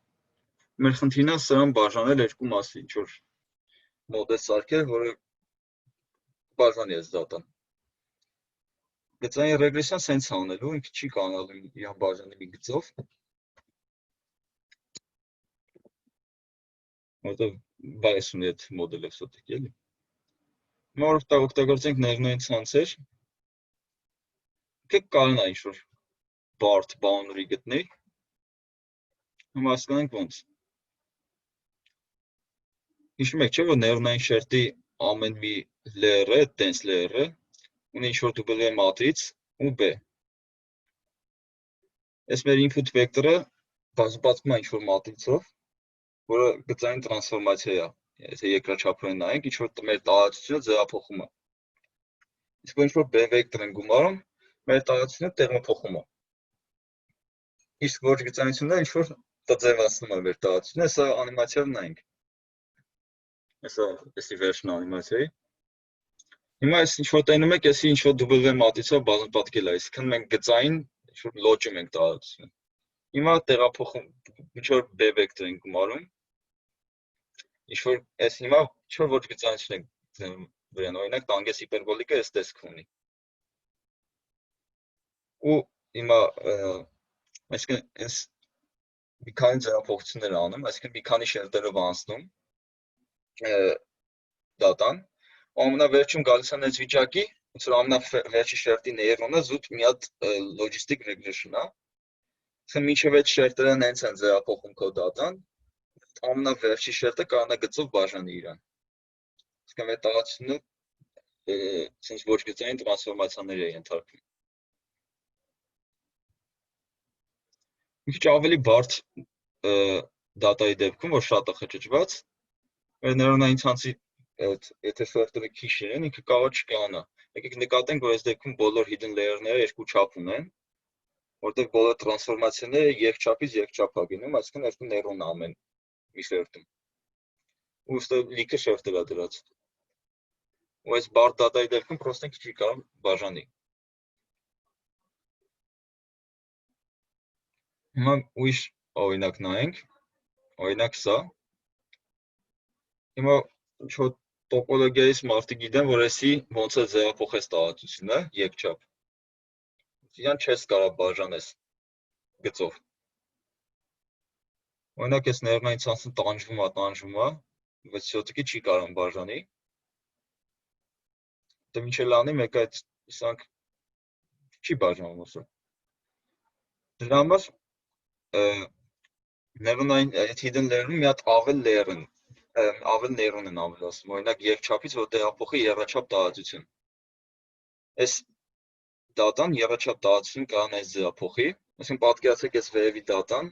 Մեր խնդիրն է սրան բաժանել երկու մասի, ինչ որ մոդել սարքել, որը բաժանի այս data-ն։ Գծային ռեգրեսիան սենց անելու, ինքը չի կարողանալու իրան բաժանել մի գծով։ Որտեղ բայս ունի այդ մոդելը սոտիկ էլի։ Հիմա որ օգտագործենք ներնային ցանցեր, կարող է ինչ-որ բարդ boundary գտնի, հիմա հասկանանք ոնց։ Հիշում եք չէ, որ ներնային շերտի ամեն մի layer-ը, տենց layer-ը, ունի ինչ-որ W մատրից ու B։ Այս մեր input vector-ը բացվածքում է ինչ-որ մատրիցով, որը գծային տրանսֆորմացիա է, եթե երկրաչափորեն նայենք, ինչ-որ մեր տարածությունը ձևափոխում է։ Իսկ որ ինչ-որ B vector են գումարում, մեր տարածությունը տեղափոխում է։ Իսկ ոչ գծայնությունը ինչ-որ ձևացնում է մեր տարածությունը, սա անիմացիայով նայենք։ Այսա էսի վերջն անիմացիայի։ Հիմա այս ինչ-որ տենում եք, էսի ինչ-որ W մատրիցով բազմապատկել է, այսինքն մենք գծային ինչ-որ լոճում ենք տարածությունը։ Հիմա տեղափոխում, ինչ-որ B vector ենք գումարում, ինչ-որ այս հիմա ինչ-որ ոչ գծայնություն ենք վրան, օրինակ տանգես հիպերբոլիկը այս տեսք ունի։ Ու հիմա այսինքն այս մի քանի ձևափոխություններ անում, այսինքն մի քանի շերտերով անցնում դատան, ու ամենավերջում գալիս է այս վիճակի, ոնց որ ամենավերջի շերտի նեյրոնը զուտ մի հատ logistic regression է։ Այսինքն մինչև այդ շերտերը նենց են ձևափոխում քո դատան, ամենավերջի շերտը կարող է գծով բաժանի իրան։ Այսինքն այդ տարածությունը sense ոչ գծային տրանսֆորմացիաների է ենթարկվում։ Մի քիչ ավելի բարդ դատայի դեպքում, որ շատ է խճճված, ներոնային ցանցի եթե շերտերը քիչ են, ինքը կարող չկայանա։ Եկեք նկատենք, որ այս դեպքում բոլոր hidden layer-ները երկու չափ ունեն, որտեղ բոլոր տրանսֆորմացիաները երկչափից երկչափ է գնում, այսինքն երկու նեյրոն ամեն մի շերտում։ Ու ըստը լիքը շերտեր է դրած։ Ու այս բարդ դատայի դեպքում պրոստը չի կարող բաժանի։ Հիմա ուրիշ օրինակ նայենք, օրինակ սա։ Հիմա ինչ-որ տոպոլոգիայից մարդիկ գիտեն, որ էսի ոնց է ձևափոխես տարածությունը, երկչափ։ Իրան չես կարող բաժանես գծով։ Օրինակ այս ներնային ցանցը տանջվում է, բայց սյոտիկի չի կարող բաժանի։ Դե միջել անի մեկ այդ սանք չի բաժանում ոսը։ Դրա համար ներնային այդ hidden layer-ում մի հատ ավել layer են Ավել ներուն են ավել ասում, օրինակ երկչափից, որ տեղափոխի եռաչափ տարածություն։ Այս դատան եռաչափ տարածություն կարող է ձևափոխի, այսինքն պատկերացրեք այս վերևի դատան,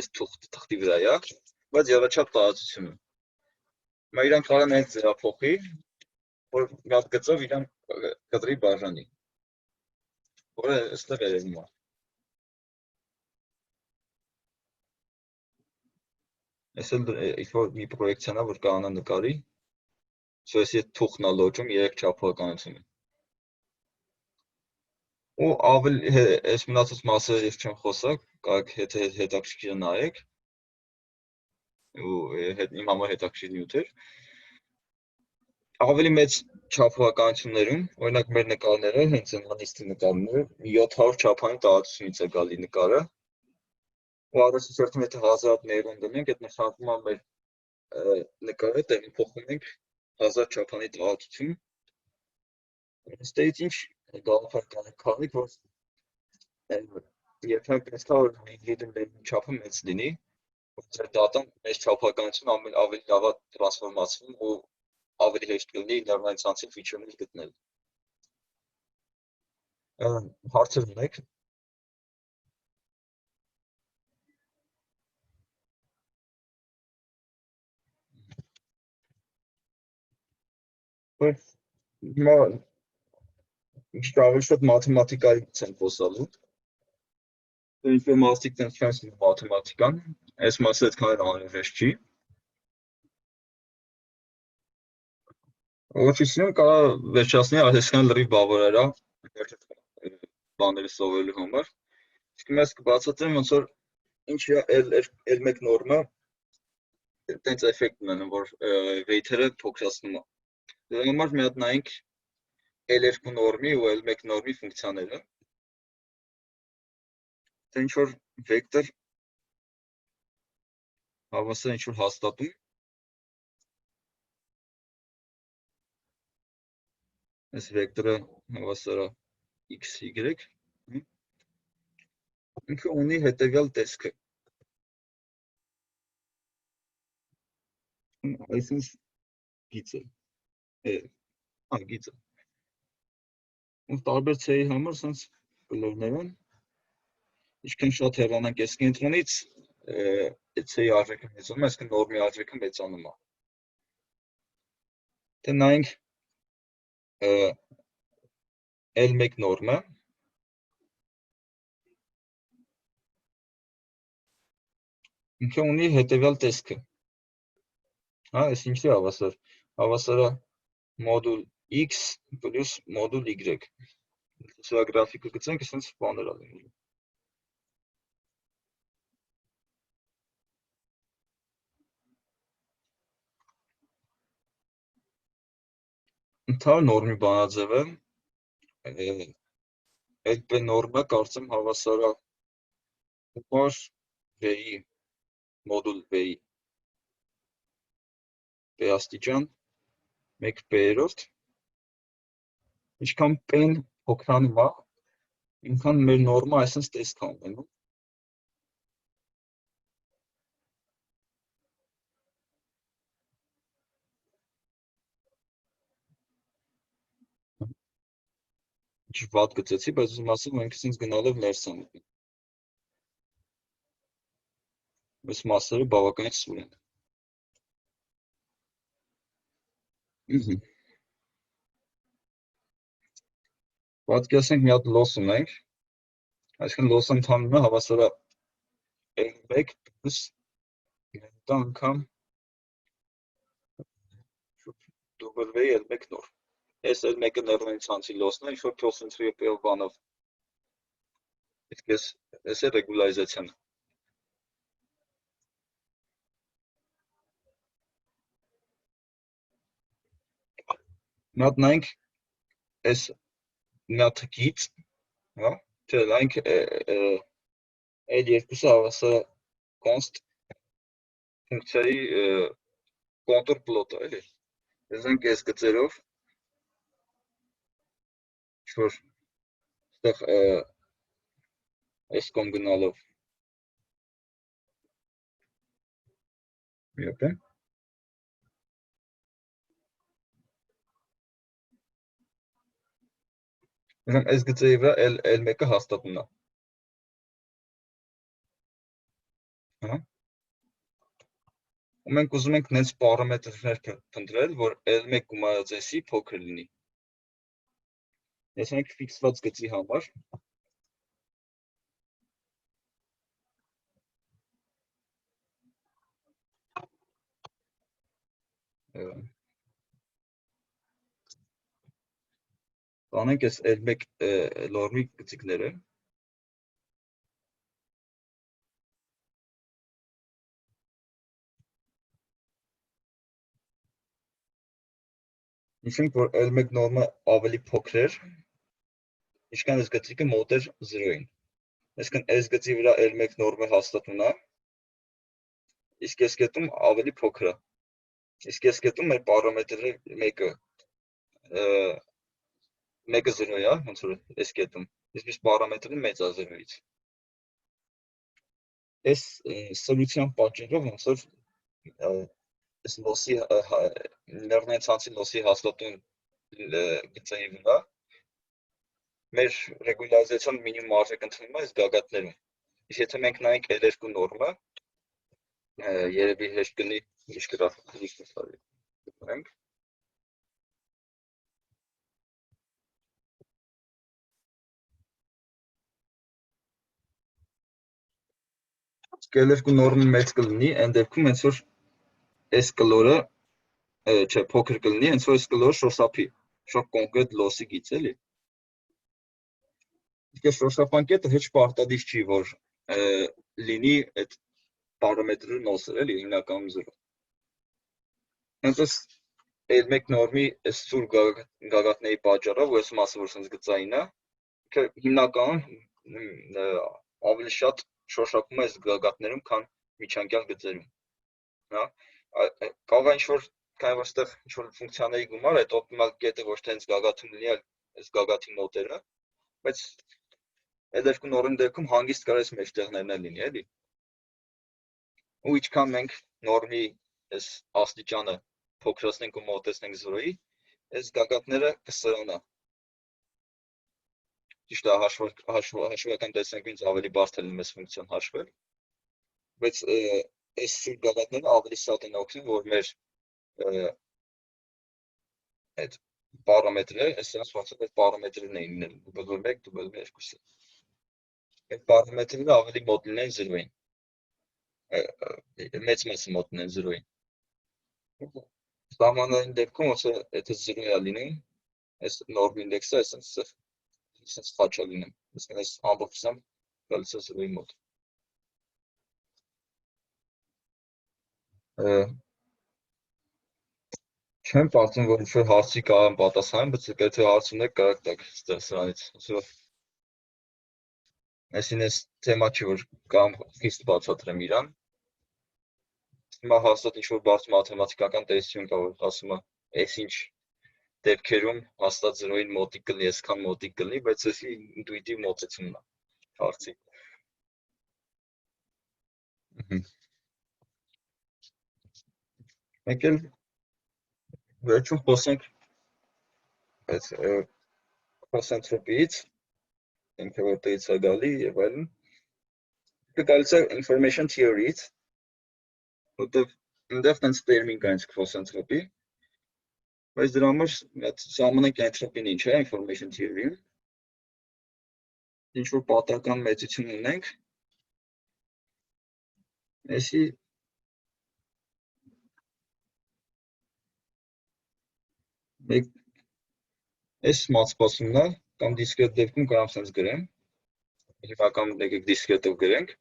այս թղթի վրա է, բայց եռաչափ տարածությունը։ Հիմա իրան կարող է ձևափոխի, որ մի հատ գծով իրան կտրի բաժանի, որը այստեղ երևում է։ Այս էլ ինչ-որ մի պրոյեկցիան է, որ կարող է նկարի, սա էսի թուղթն է լոճում երկչափականությունը։ Ու ավել այս մնացած մասերը ես չեմ խոսա, կարող հետաքրքիր նայեք, ու իմ համար հետաքրքիր նյութ էր։ Ավելի մեծ չափականություններում, օրինակ մեր նկարները, հենց նմանիստի նկարները, 700 չափային տարածությունից է գալի նկարը, ու առաջին հերթին եթե 1000 ներում դնենք, այդ նշանակում է մեր նկարը տեղափոխում ենք 1000 չափանի տարածություն։ Այստեղից ինչ գաղափար կարող քաղեք, որ երբեմն պետք է որ հիբրիդի չափը մեծ լինի, որ ձեր դատան մեծ չափականություն ավելի լավ է տրանսֆորմացվում ու ավելի հեշտ կլինի ներնային ցանցի ֆիչերներ գտնել։ Հարցեր ունեք։ Հիմա ինչ ավելի շատ մաթեմատիկայից են խոսալու։ Ինչ-որ մարդիկ տենց չեն սիրում մաթեմատիկան, այս մասը այդքան էլ անհրաժեշտ չի։ Ոչինչ սիրում կարող վերջացնի այսքան լրիվ բավարար է բաները սովորելու համար։ Իսկ ես կբացատրեմ ոնց որ ինչ է L1 նորմը տենց էֆեկտ ունենում, որ weight-երը փոքրացնում է։ Դրա համար մի հատ նայենք L2 նորմի ու L1 նորմի ֆունկցիաները։ Դա ինչ որ վեկտոր հավասար ինչ որ հաստատում։ Այս վեկտորը հավասար է x, y, ինքը ունի հետևյալ տեսքը։ Այսինքն գիծը, գիծը։ Ու տարբեր c-ի համար սենց կլորներ են, ինչքան շատ հեռանանք այս կենտրոնից, այդ c-ի արժեքը մեծանում է, այսինքն նորմի արժեքը մեծանում է։ Թե նայենք L1 նորմը, ինքը ունի հետևյալ տեսքը։ Այս ինչի հավասար։ Հավասար է մոդուլ x պլյուս մոդուլ y։ Սա գրաֆիկը գծենք, այսինքն բաներ է լինելու։ Ընդհանուր նորմի բանաձևը այդ նորմը կարծեմ հավասար է ուղղար v-ի մոդուլ v-ի p աստիճան 1 p-երորդ, ինչքան p-ն փոքրանում է, ինքան մեր նորմը այսպես տեսք է ունենում։ Ինչ վատ գծեցի, բայց ուզում ասեմ, մենք ինձ գնալով ներս են մտնում։ Այս մասերը բավականին սուր են։ Պատկերացնենք մի հատ լոս ունենք, այսինքն լոսը ընդհանումը հավասար է L1 պլյուս նետա անգամ W-ի L1 նոր։ Այս L1-ը ներնային ցանցի լոսն է, ինչ-որ փոխընտրի բանով։ Իսկ այս է ռեգուլարիզացիան։ Մի հատ նայենք այս մի հատ գիծ, հա, չէ, նայենք L2-ը հավասար է const ֆունկցիայի կոնտուր պլոտը, էլի։ Եզանք այս գծերով ինչ-որ այստեղ այս կողմ գնալով Իպե։ Ուրեմն այս գծերի վրա L1-ը հաստատումն է։ Հա։ Ու մենք ուզում ենք նենց պարամետրներ փնտրել, որ L1 գումարած S-ի փոքր լինի։ Ես ենք ֆիքսված գծի համար տանենք այս L1 լորմի գծիկները։ Նշենք, որ L1 նորմը ավելի փոքր էր, ինչքան այս գծիկը մոտ էր 0-ին։ Այսինքն այս գծի վրա L1 նորմը հաստատումն է, իսկ այս կետում ավելի փոքր է։ Իսկ այս կետում մեր պարամետրը մեկը 0 է, ոնց որ այս կետում։ Իսկ այս պարամետրը մեծ է 0-ից։ Այս սրության պատճառով ոնց որ այս լոսի լեռնային ցանցի լոսի հաստատուն գծերի վրա մեր ռեգուլյարիզացիոն մինիմում արժեք ընդունվում է այս գագաթներում։ Իսկ եթե մենք նայենք L2 նորմը, երևի հեշտ կլինի գնանք։ L2 նորմը մեծ կլինի, այն դեպքում հենց որ այս կլորը չէ, փոքր կլինի, հենց որ այս կլորը շոշափի, շատ կոնկրետ լոսի գիծ էլի։ Իսկ այս շոշափան կետը հեչ պարտադիր չի, որ լինի այդ պարամետրը նոսր, էլի, հիմնականում 0։ Հենց այս L1 նորմի այս սուր գագաթների պատճառով, ու այս մասը, որ սենց գծային է, հիմնականում ավելի շատ շոշափում է այս գագաթներում, քան միջանկյալ գծերում։ Հա, կարող է ինչ-որ քանի որ այստեղ ինչ-որ ֆունկցիաների գումար, այդ օպտիմալ կետը ոչ թե հենց գագաթում լինի, այլ այս գագաթի մոտերը, բայց L2 նորմի դեպքում հանգիստ կարող այս մեջտեղներն էլ լինի, էլի։ Ու ինչքան մենք նորմի այս աստիճանը փոքրացնենք ու մոտեցնենք 0-ի, այս գագաթները կսրանա։ Ճիշտ է, հաշվական տեսանկյունից ավելի բարդ է լինում այս ֆունկցիան հաշվել, բայց այս սուր գագաթները ավելի շատ են օգնում, որ մեր այդ պարամետրը, այսինքն ոնց որ այդ պարամետրերն էին լինել, W1, W2-ը։ Այդ պարամետրերը ավելի մոտ լինեն 0-ին։ Մեծ մասը մոտ լինեն 0-ին։ Սահմանային դեպքում ոնց որ եթե 0 է լինում, այս նորմ ինդեքսը այսպես խաչա լինում։ Այսինքն այս ամբողջությամբ գալիս է 0-ի մոտ։ Չեմ կարծում, որ ինչ-որ հարցի կարող եմ պատասխանել, բայց եթե հարց ունեք, կարող եք տալ սրանից։ Այսինքն այս թեմա չի, որ կամ խիստ բացատրեմ իրան։ Հիմա հաստատ ինչ-որ բարդ մաթեմատիկական տեսություն կա, որ ասում է, այս ինչ դեպքերում հաստատ 0-ին մոտիկ կլինի, այսքան մոտիկ կլինի, բայց էսի ինտուիտիվ մոտեցումն է հարցի։ Մենք էլ վերջում խոսենք այդ քոսենտրոպիից, ինքը որտեղից է գալի եւ այլն։ Գալիս է information theory-ից, որտեղ այնտեղ տենց տերմին կա հենց քոսենտրոպի, բայց դրա համար սահմանենք էնտրոպին ինչ է information theory-ում։ Ինչ որ պատահական մեծություն ունենք, այսի այս մատսպասումն է, կամ դիսկրետ դեպքում կարող եմ սենց գրեմ, հիմնականում եկեք դիսկրետով գրենք,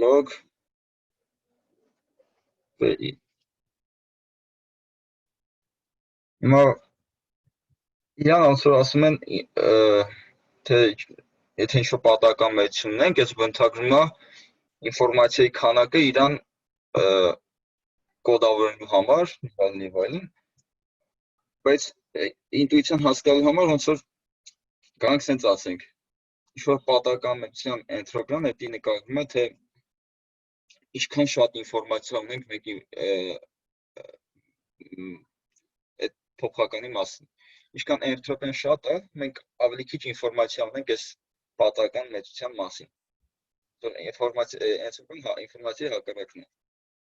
log VI։ Հիմա իրան ոնց որ ասում են, թե եթե ինչ-որ պատահական մեծություն ունենք, այս բնութագրում է ինֆորմացիայի քանակը իրան կոդավորելու համար, եւ այլն, բայց ինտուիցիան հասկանալու համար ոնց որ գանք սենց ասենք, ինչ-որ պատահական մեծության էնտրոպիան էդի նկատվում է, թե ինչքան շատ ինֆորմացիա ունենք մեկի այդ փոփոխականի մասին։ Ինչքան էնտրոպիան շատ է, մենք ավելի քիչ ինֆորմացիա ունենք այս պատահական մեծության մասին։ Էնտրոպիան ինֆորմացիայի հակառակն է։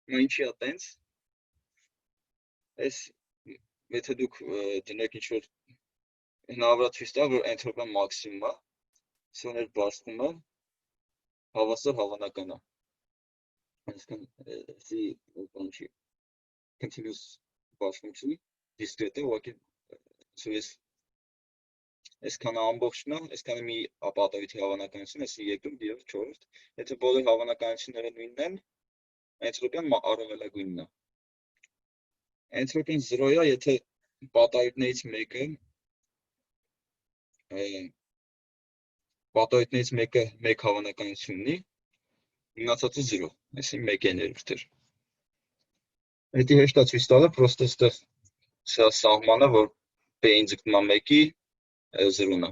Հիմա ինչի է տենց։ Այս եթե դուք դնեք ինչ-որ հնարավոր ցույց տա, որ էնտրոպիան մաքսիմում է, սոներ բաշխումը հավասար հավանական է։ Այսինքն, էսի բան չի, continuous բաշխում չի, discrete է, ուղղակի այսքան ամբողջն է, այսքան մի ապատովիթի հավանականություն, էսի երկրորդ, երրորդ, չորրորդ, եթե բոլոր հավանականությունները նույնն են, էնտրոպիան առավելագույնն է։ Էնտրոպիան 0 է, եթե պատահություններից մեկը մեկ հավանականություն ունի, մնացածը 0, այսինքն 1/3 էր։ Դա հեշտ է ցույց տալը, պրոստը այստեղ սա սահմանը, որ p-ին ձգտում է 1-ի 0-ն է։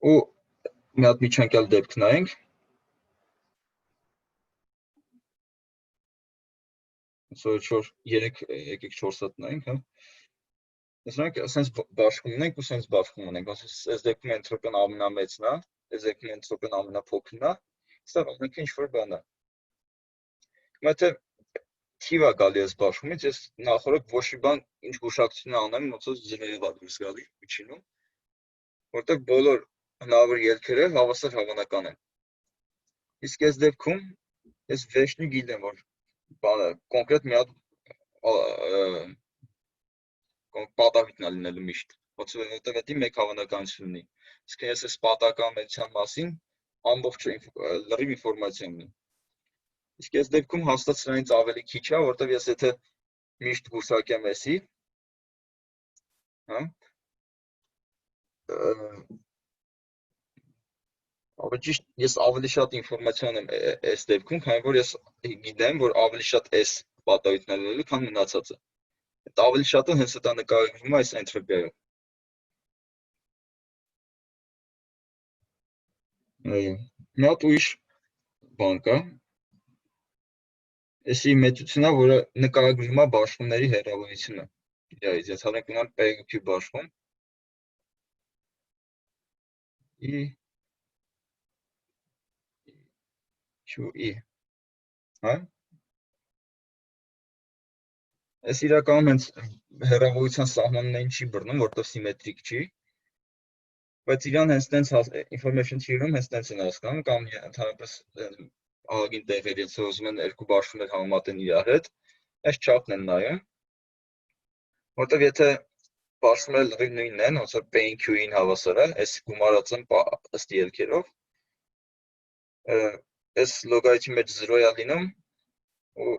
Ու մի հատ միջանկյալ դեպք նայենք։ Որ 3 եկեք 4 հատ նայենք, հա։ Տեսնենք, ասենց բաշխում ունենք ու ասենց բաշխում ունենք։ Այս դեպքում էնտրոպիան ամենամեծն է, այս դեպքում էնտրոպիան ամենափոքրն է, այստեղ ամենքը ինչ-որ բան է։ Հիմա եթե թիվ է գալի այս բաշխումից, ես նախորդ ոչ մի բան ինչ գուշակություն անեմ, ոնց որ 0-ով է դուրս գալի միջինում, որտեղ բոլոր հնարավոր ելքերը հավասար հավանական են։ Իսկ այս դեպքում ես վերջնի գիտեմ, որ բանը կոնկրետ մի հատ պատահույթն է լինելու միշտ, որտեղ դա մեկ հավանականություն ունի։ Իսկ ես այս պատահական մեծության մասին ամբողջ լրիվ ինֆորմացիա ունեմ։ Իսկ այս դեպքում հաստատ սրանից ավելի քիչ է, որտեղ ես եթե միշտ գուսակեմ էսի, հա, ավելի ճիշտ ես ավելի շատ ինֆորմացիա ունեմ այս դեպքում, քանի որ ես գիտեմ, որ ավելի շատ այս պատահույթն է լինելու, քան մնացածը։ Այդ ավելի շատը հենց դա նկարագրվում է այս էնտրոպիայով։ Մի հատ ուրիշ բան կա։ Էսի մեծությունն է, որը նկարագրվում է բաշխումների հեռավորությունը։ Իրարից, եթե հանենք ունեմ P-Q բաշխում, Q-E, հա։ Այս իրականում հենց հեռավորության սահմաններին չի բռնում, որտեղ սիմետրիկ չի, բայց իրան հենց տենց information theory-ում հենց տենց են հասկանում, կամ ընդհանրապես ահագին տեղերի են ուզում են երկու բաշխումներ համեմատեն իրար հետ, այս չափն են նայում, որտեղ եթե բաշխումները լրիվ նույնն են, ոնց որ P-ին Q-ին հավասար է, այս գումարած են ըստ ելքերով, այս լոգարիթմի մեջ 0 է լինում, ու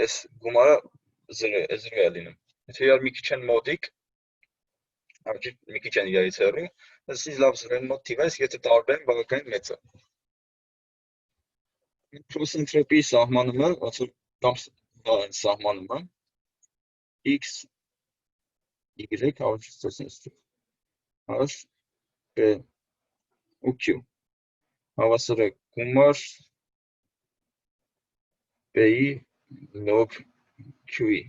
այս գումարը 0 է լինում։ Եթե իրար մի քիչ են մոտիկ, մի քիչ են իրարից հեռու, ասի լավ 0-ին մոտ թիվ է, իսկ եթե տարբեր են, բավականին մեծ է։ Քրոսենտրոպիի սահմանումը, ոնց որ կամ սահմանումը x, y, h, p ու q հավասար է գումար p-ի log q-ի։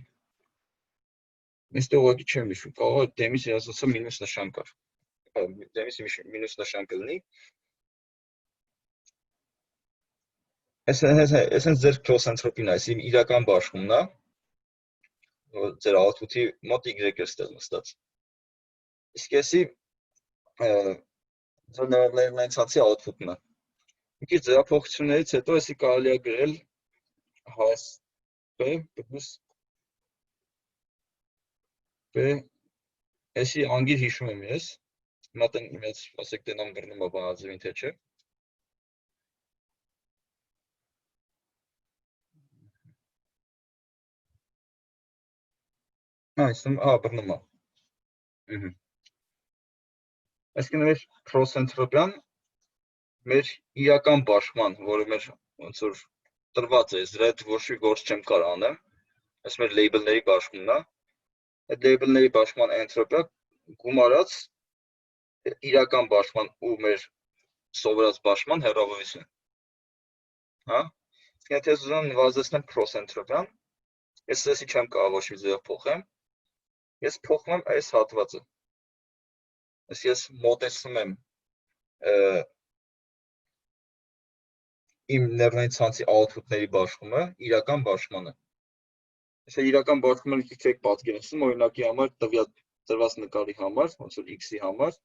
Այստեղ ուղղակի չեմ հիշում, կարող է դեմից ասացա մինուս նշան կար։ Դեմից մինուս նշան կլինի։ Այսինքն ձեր քրոսենտրոպին է, այսինքն իրական բաշխումն է, ձեր output-ի մոտ y է ստեղ նստած։ Իսկ էսի ձեր նորմալային ցանցի output-ն է։ Մի քիչ ձևափոխություններից հետո էսի կարելի է գրել հաս p plus p, էսի անգիր հիշում եմ ես, հիմա տեն մեծ ասեք տենամ բռնում է բանաձևին թե չէ։ Այսինքն, բռնում է։ Այսինքն մեր քրոսենտրոպիան մեր իրական բաշխման, որը մեր ոնց որ տրված է, դրա հետ ոչ մի գործ չեմ կարող անեմ, այս մեր լեյբլների բաշխումն է, այդ լեյբլների բաշխման էնտրոպիա գումարած իրական բաշխման ու մեր սովորած բաշխման հեռավորություն։ Հա? Եթե ես ուզում եմ նվազեցնել քրոսենտրոպիան, Ես էսի չեմ կարող ոչ մի ձևով փոխեմ։ Ես փոխում եմ այս հատվածը։ Ես մոտեցնում եմ իմ ներվային ցանցի output-ների բաշխումը իրական բաշխմանը։ Եթե իրական բաշխումը քիչ եք պատկերացնում, օրինակի համար տրված նկարի համար, ոնց որ x-ի համար,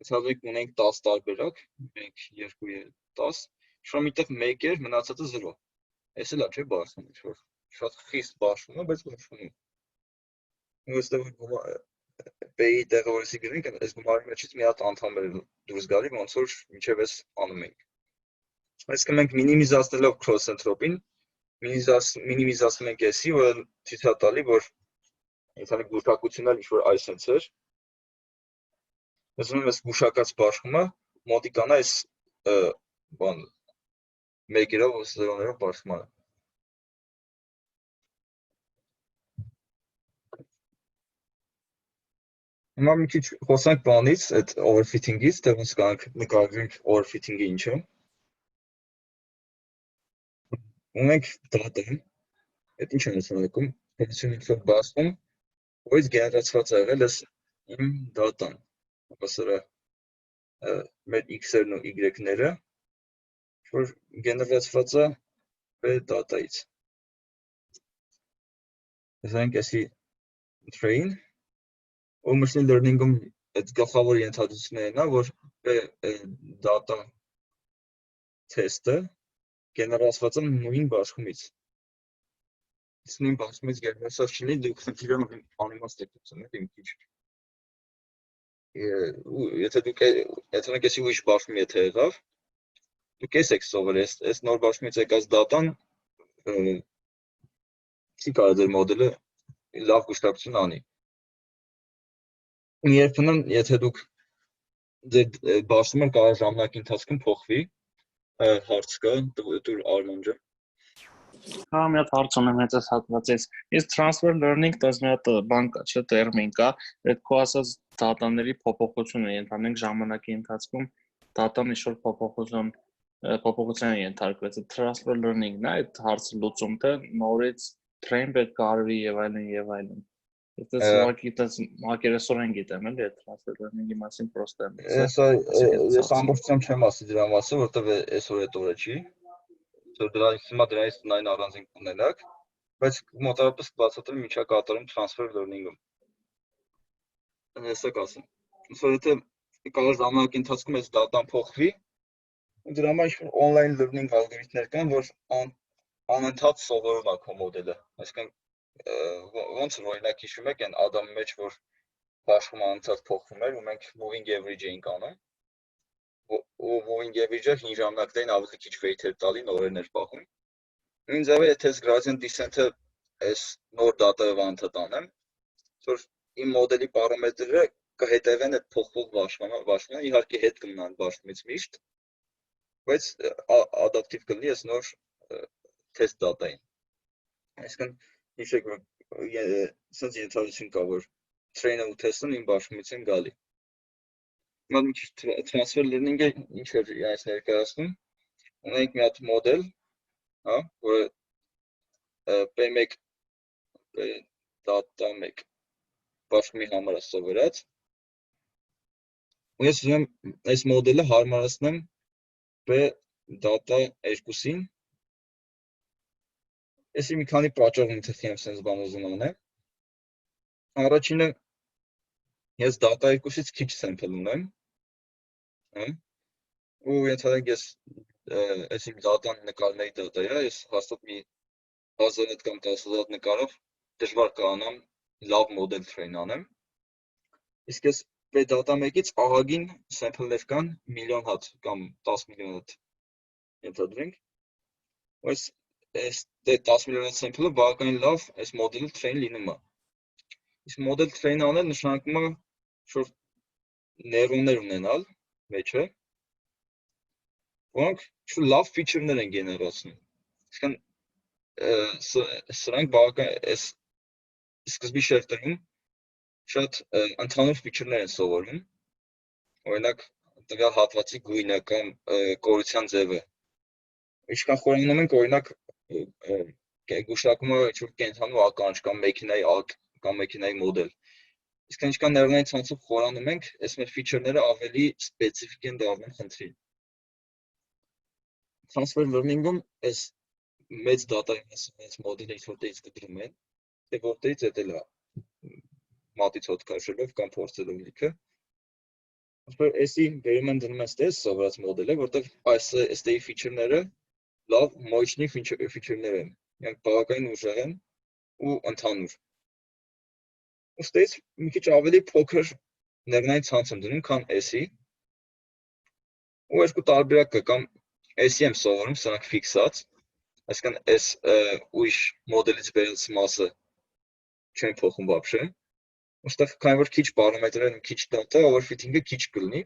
ցավոք ունենք 10 տարբերակ, 1, 2, 10, շա միտեղ 1 էր, մնացածը 0։ Էս էլ է, չէ, բաշխում ինչ-որ շատ խիստ բաշխում է, բայց բաշխում է։ Ուստի P-ի տեղը որսի գրենք, այս գումարի մեջից մի հատ անդամ էր դուրս գալի, ոնց որ մինչև էս անում ենք։ Այսինքն մենք մինիմիզացնելով cross entropy-ն, մինիմիզացնում ենք էսի, որը ցույց է տալի, որ եթե գուշակությունն էլ ինչ-որ այսպես էր, ուզում եմ այս գուշակած բաշխումը մոտիկանա այս բան 1-երով ու 0-երով բաշխմանը։ Հիմա մի քիչ խոսանք բանից, այդ overfitting-ից, թե ոնց կանք նկարագրենք overfitting-ը ինչ է։ Ունենք data, այդ ինչ է նշանակում, ֆունկցիոնը բացում, որից գեներացված է եղել էս իմ data-ն, ապա սրա մեր x-երն ու y-ները, որ գեներացված է մեր data-ից։ Ասենք էսի train, ու machine learning-ում այդ գլխավոր ենթադրություններն է, որ data test-ը գեներացված է նույն բաշխումից։ Իսկ նույն բաշխումից գեներացված չլինի, դուք խնդիրը անիմաստ եք լուծում, իմ քիչ։ Եթե դուք էսի ուրիշ բաշխում եթե եղավ, դուք էս եք սովորել, այս նոր բաշխումից եկած դատան չի կարող ձեր մոդելը լավ գուշտակություն անի։ Երբեմն, եթե դուք ձեր բաշխումը կարող ժամանակի ընթացքում փոխվի, հարց կա, դուր Արմոն ջան։ Հա, մի հատ հարց ունեմ հենց այս հատվածից։ Իսկ transfer learning դες մի հատ բան կա, չէ՞, տերմին կա, այդ քո ասած դատաների փոփոխությունը ենթանենք ժամանակի ընթացքում դատան ինչ-որ փոփոխության ենթարկվեց։ Transfer learning-ն է այդ հարցը լուծում, թե նորից train պետք է արվի եւ այլն եւ այլն։ Դա հակերեսորեն գիտեմ, էլի այդ transfer learning-ի մասին պրոստը եմ։ Ես ամբողջությամբ չեմ ասի դրա մասը, որտեվ այսօր այդ օրը չի։ Դրանից տնային առանձին կունենաք, բայց մոտավորապես բացատրեմ ինչա կատարում transfer learning-ում։ Հեսա կասեմ։ Ուսոր եթե կարող ժամանակի ընթացքում այս դատան փոխվի, դրա համար ինչ-որ online learning ալգորիթմներ կան, որ անընդհատ սովորում է քո մոդելը։ Այսինքն ոնց որ օրինակ հիշում եք այն Ադամի մեջ, որ բաշխումը անընդհատ փոխվում էր ու մենք moving average էինք անում։ Ու moving average-ը 5 ժամանակներին ավելի քիչ weight էր տալի, նորեն էր պահում։ Նույն ձևը եթե այս gradient descent-ը այս նոր data-ով անընդհատ անեմ, որ իմ մոդելի պարամետրերը կհետևեն այդ փոխվող բաշխմանը, իհարկե հետ կմնան բաշխումից միշտ, բայց adaptive կլինի այս նոր test data-ին։ Այսինքն հիշեք, սենց ենթադրություն կա, որ train-ը ու test-ը նույն բաշխումից են գալի։ Հիմա մի քիչ transfer learning-ը ինչ էր իրենց ներկայացնում։ Ունենք մի հատ մոդել, հա, որը P1 data 1 բաշխումի համար է սովորած։ Ու ես ուզում եմ այս մոդելը հարմարացնեմ P data 2-ին։ Էսի մի քանի պատճառ ընթացի եմ սենց բան ուզում անեմ։ Առաջինը ես data 2-ից քիչ sample ունեմ, հա, ու ենթադրենք ես այս իմ data-ն նկարների data է, ես հաստատ մի 1000 հատ կամ 10000 նկարով դժվար կանամ լավ մոդել train անեմ։ Իսկ ես data 1-ից ահագին sample-ներ կան միլիոն հատ կամ 10 միլիոն հատ ենթադրենք։ Այս 10 միլիոն հատ sample-ը բավականին լավ այս մոդելը train լինում է։ Իսկ մոդել train անել նշանակում է որ նեյրոններ ունենալ մեջը, որոնք լավ feature-ներ են գեներացնում։ Այսինքն սրանք բավական այս սկզբի շերտերում շատ ընդհանուր feature-ներ են սովորում։ Օրինակ տվյալ հատվածի գույնը կամ կորության ձևը։ Ինչքան խորանում ենք օրինակ գուշակում է ինչ-որ կենտրոնու ականջ կամ մեքենայի մոդել։ Իսկ ինչքան ներողային ցանցով խորանում ենք, այս մեր feature-ները ավելի սպეციფიկ են դառնում խնդրին։ Transfer learning-ում այս մեծ data-ի այս մոդելը ինչ-որտեղից կտրում են, թե որտեղից էտել է մատից հոտ քաշելով կամ փորձելով լիքը։ Այսպես էսի բերում են դնում են ստես սովորած մոդելը, որտեղ այստեղի feature-ները լավ մոյչնի feature-ներ են։ Իրանք բավականին ուժեղ են ու ընդհանուր։ Ըստեյս մի քիչ ավելի փոքր ներնային ցանց եմ դնում, քան S-ի։ Ու երկու տարբերակ կա, կամ S-ի եմ սովորում, սրանք ֆիքսած, այսինքն S ուրիշ մոդելից բերած մասը չեն փոխում вообще։ Ոստեղ քանի որ քիչ պարամետրեր են, քիչ data, overfitting-ը քիչ կլինի։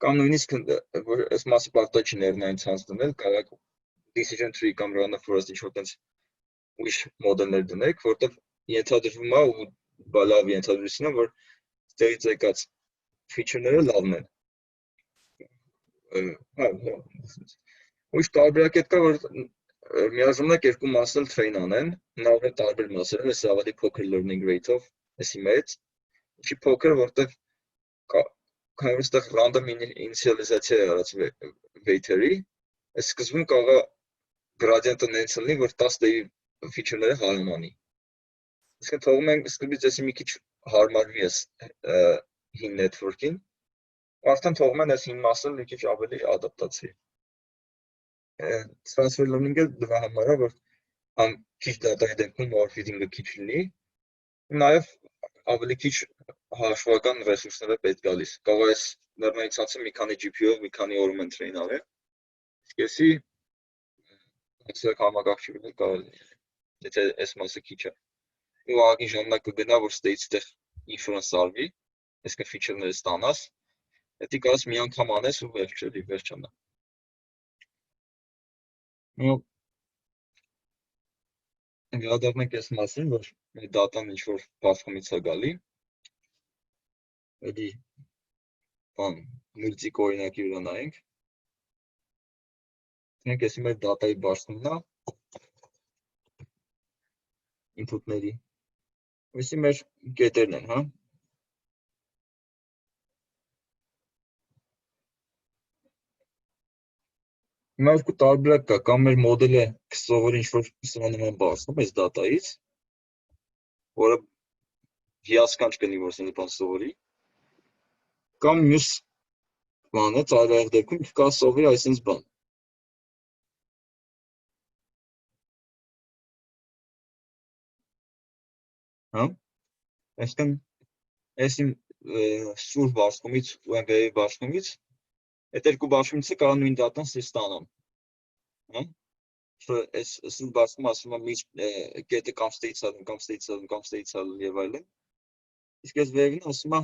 Կամ նույնիսկ որ այս մասը պարտադիր չի ներնային ցանց դնել, կարող decision tree կամ run-off forest ինչ-որ տենց ուրիշ մոդելներ դնեք, որտեղ ենթադրվում է ու լավ ենթադրություն է, որ ստեղից եկած feature-ները լավն են։ Ուրիշ տարբերակ է կա, որ միաժամանակ երկու մասեր train անեն, հնարավոր է տարբեր մասեր, այս ավելի փոքր learning rate-ով, այսի մեծ, ինչի փոքր, որտեղ քանի որ այստեղ random initialization է արած weight-երի, այս սկզբում կարող է gradient-ը նենց լինի, որ 10 դեպի feature-ները հարմանի։ Իսկ թողում ենք սկզբից էսի մի քիչ հարմարվի էս հին network-ին, ու արդեն թողում են էս հին մասը մի քիչ ավելի ադապտացի։ Transfer learning-ը դրա համար է, որ համ քիչ data-ի դեպքում overfitting-ը քիչ լինի, ու նաև ավելի քիչ հաշվական ռեսուրսներ է պետք գալիս։ Կարող է այս ներնային ցանցը մի քանի GPU-ով մի քանի օրում են train արել։ Իսկ էսի այսինքն համակարգչի վրա կարող է, եթե այս մասը քիչ է։ Ու ահագին ժամանակ կգնա, որ ստեյցտեղ inference արվի, այսինքն feature-ները ստանաս, հետի կարաս մի անգամ անես ու վերջանա։ Վերադառնանք այս մասին, որ մեր data-ն ինչ-որ բաշխումից է գալի, էլի մուլտիկ օրինակի վրա նայենք, դնենք էսի մեր data-ի բաշխումն է, input-ների, այսի մեր կետերն են, հա։ Հիմա երկու տարբերակ կա, կամ մեր մոդելը կսովորի ինչ-որ սրանման բարձնում այս data-ից, որը հիասքանչ կլինի, որ սենց բան սովորի, կամ մյուս բանը, ծայրահեղ դեպքում կա սովորի այսենց բան։ Հա, այսինքն էսի սուր բաշխումից ու ML-ի բաշխումից, այդ երկու բաշխումից կարող նույն data-ն ստանան։ Հա, որ այս սուր բաշխումը ասում է միջ կետը կամ ստեյց ալում, կամ ստեյց ալում, կամ ստեյց ալում եւ այլն։ Իսկ այս վերևին ասում է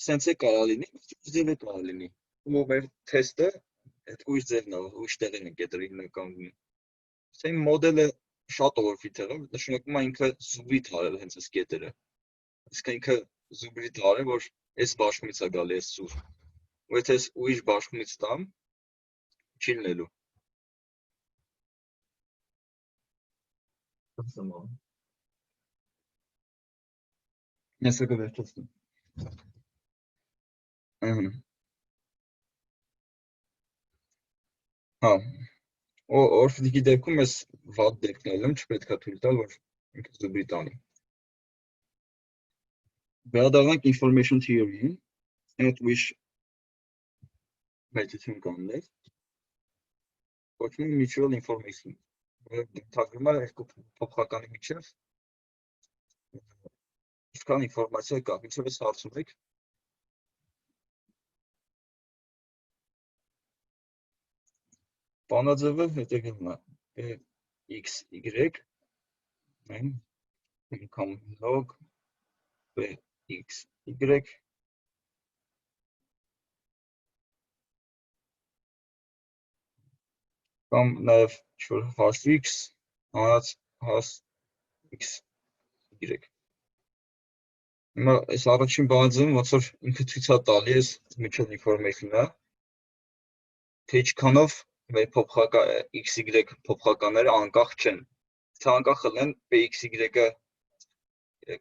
սենց է կարող լինի, ձև է կարող լինի։ Ու մեր թեստը այդ ուրիշ ձևն է, ուրիշ տեղին է կետերը հիմնականում։ Սա իմ մոդելը շատ overfit-ել է, նշանակում է ինքը զուբրիտ արել հենց այս կետերը։ Իսկ ինքը զուբրիտ արել, որ այս բաշխումից է գալի այս սուր։ Ու եթե այս ուրիշ բաշխումից տամ, չի լինելու։ Ես կվերջացնեմ։ Հա, օրֆիդիկի դեպքում ես վատ դեպքներում չպետք է թույլ տալ, որ ինքը զուբրիտ անի։ Վերադառնանք information theory-ին, այդ ուրիշ մեծություն կաններ, կոչվում է mutual information, որը ընդհանրում է երկու փոփոխականի միջև ինչքան ինֆորմացիա կա, ինչով ես հարցում եք։ Բանաձևը հետևյալն է, x, y, անգամ log, x, y, կամ նաև ինչ-որ հաս x, հանած հաս x, y։ Հիմա այս առաջին բանաձևը ոնց որ ինքը ցույց է տալի այս mutual information-ը, թե ինչքանով մեր x, y փոփոխականները անկախ չեն ցանկախել են px-y-ը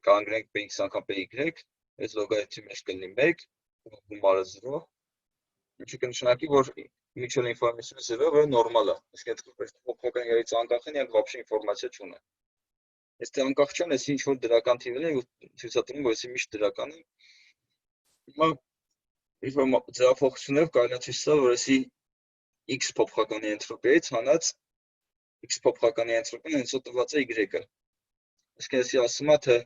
կանգնենք px անգամ py, այս լոգարիթմի մեջ կլինի 1, գումարը 0, ինչը կնշանակի, որ mutual information 0-ը նորմալ է, իսկ այդ փոփոխական երից անկախ են, իրենք вообще ինֆորմացիա չունեն։ Եթե անկախ չեն, այս ինչ որ դրական թիվեր են, ցույց է տվում, որ այսի միշտ դրական է։ Հիմա ինչ-որ ձևափոխություններով կարելի է ցույց տալ, որ այսի x փոփոխականի էնտրոպիայից հանած x փոփոխականի էնտրոպիան հենց տված է y-ը։ Իսկ այսի ասում է, թե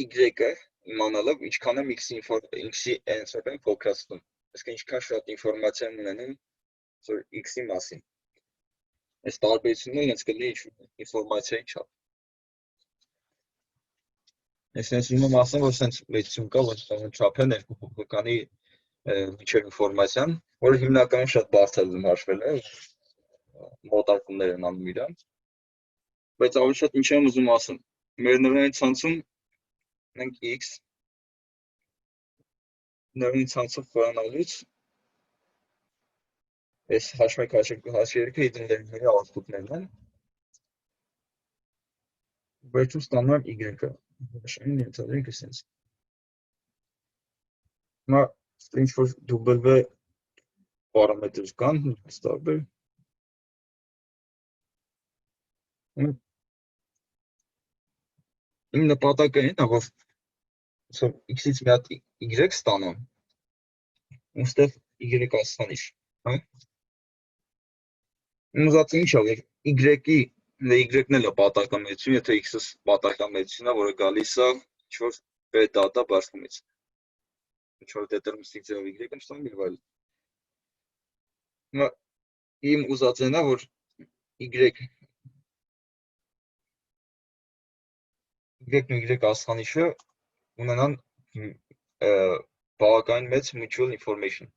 y-ը իմանալով ինչքան է x-ի էնտրոպիան փոքրացնում։ Իսկ ինչքան շատ ինֆորմացիա ունենում որ x-ի մասին։ Այս տարբերությունները հենց կլինի ինֆորմացիայի չափ։ Այսինքն ուսում ասեմ, որ sense մեծություն կա, որ չափեն երկու փոփոխականի միջև ինֆորմացիան, որը հիմնականում շատ բարդ է հաշվել է, մոտարկումներ են անում իրան։ Բայց ավելի շատ ինչ եմ ուզում ասեմ։ Մեր նորային ցանցում մենք x նորային ցանցով խորանալուց այս h1 h2 հիդրոներների output-ներն են։ Վերջում ստանում եմ y-ը։ Շային ենթադրենք այսպես։ Հիմա ինչ որ W պարամետր կան, ստաբել։ Իմ նպատակը այն է, որ x-ից մի հատ y ստանամ, ուստեղ y աստանիշ, հա։ Ուզած ինչ է, y-ի y-ն էլ է պատականություն, եթե x-ը պատականությունն է, որը գալիս է ինչ-որ դատա բարձրումից։ Ինչ-որ դետերմինիստիկ ձևով y-ն ստանում եւ այլն։ Հիմա իմ ուզածն է, որ y-ն ու y աստանիշը ունենան բավականին մեծ mutual information։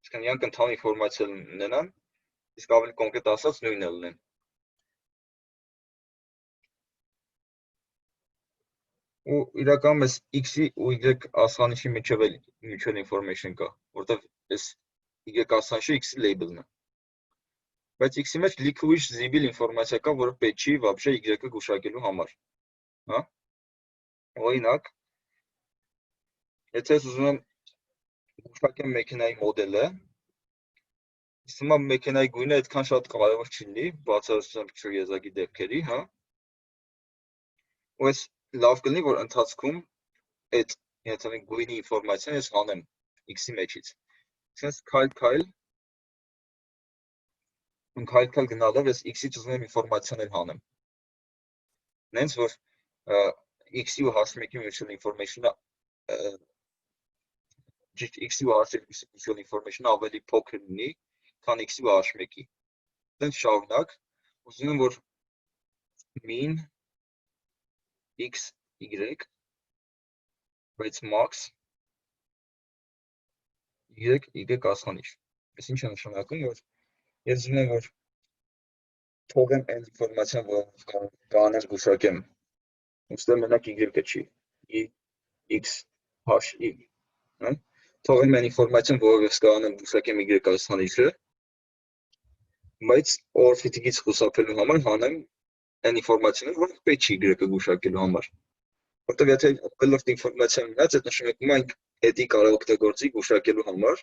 Իսկ նրանք ընդհանուր ինֆորմացիա ունենան, իսկ ավելի կոնկրետ ասած նույնը լինեն։ Ու իրականում այս x-ի ու y աստանիշի միջև էլ mutual information կա, որտեղ այս y աստանիշը x-ի label-ն է։ Բայց x-ի մեջ լիքը ուրիշ զիբիլ ինֆորմացիա կա, որը պետք չի вообще y-ը գուշակելու համար։ Հա։ Օրինակ, եթե ուզում եմ գուշակեմ մեքենայի մոդելը, ասում եմ մեքենայի գույնը այդքան շատ կարևոր չլինի, բացառությամբ քիչ եզակի դեպքերի, հա։ Ու այս լավ կլինի, որ ընթացքում այդ ենթադրենք գույնի ինֆորմացիան ես հանեմ x-ի մեջից։ Այսինքն քայլ գնալով ես x-ից ուզում եմ ինֆորմացիաներ հանեմ։ Նենց որ x-ի ու h1-ի mutual information-ը x-ի ու h1-ի mutual information-ը ավելի փոքր լինի, քան x-ի ու h1-ի։ Դենց շարունակ, ուզում եմ որ min x y բայց max y աստանիշ։ Այս ինչ է նշանակում, որ ես ուզում եմ որ թողեմ այն ինֆորմացիան, որ կանեմ գուշակեմ։ Ուստեղ մենակ y-ը չի, x h y, հա։ Թողեմ այն ինֆորմացիան, որով ես կանեմ գուշակեմ y աստանիշը, բայց overfitting-ից խուսափելու համար հանեմ այն ինֆորմացիաները, որը պետք չի y-ը գուշակելու համար։ Որտեղ եթե կլորտ ինֆորմացիա մնաց, այդ նշանակում է էդի կարող օգտագործի գուշակելու համար,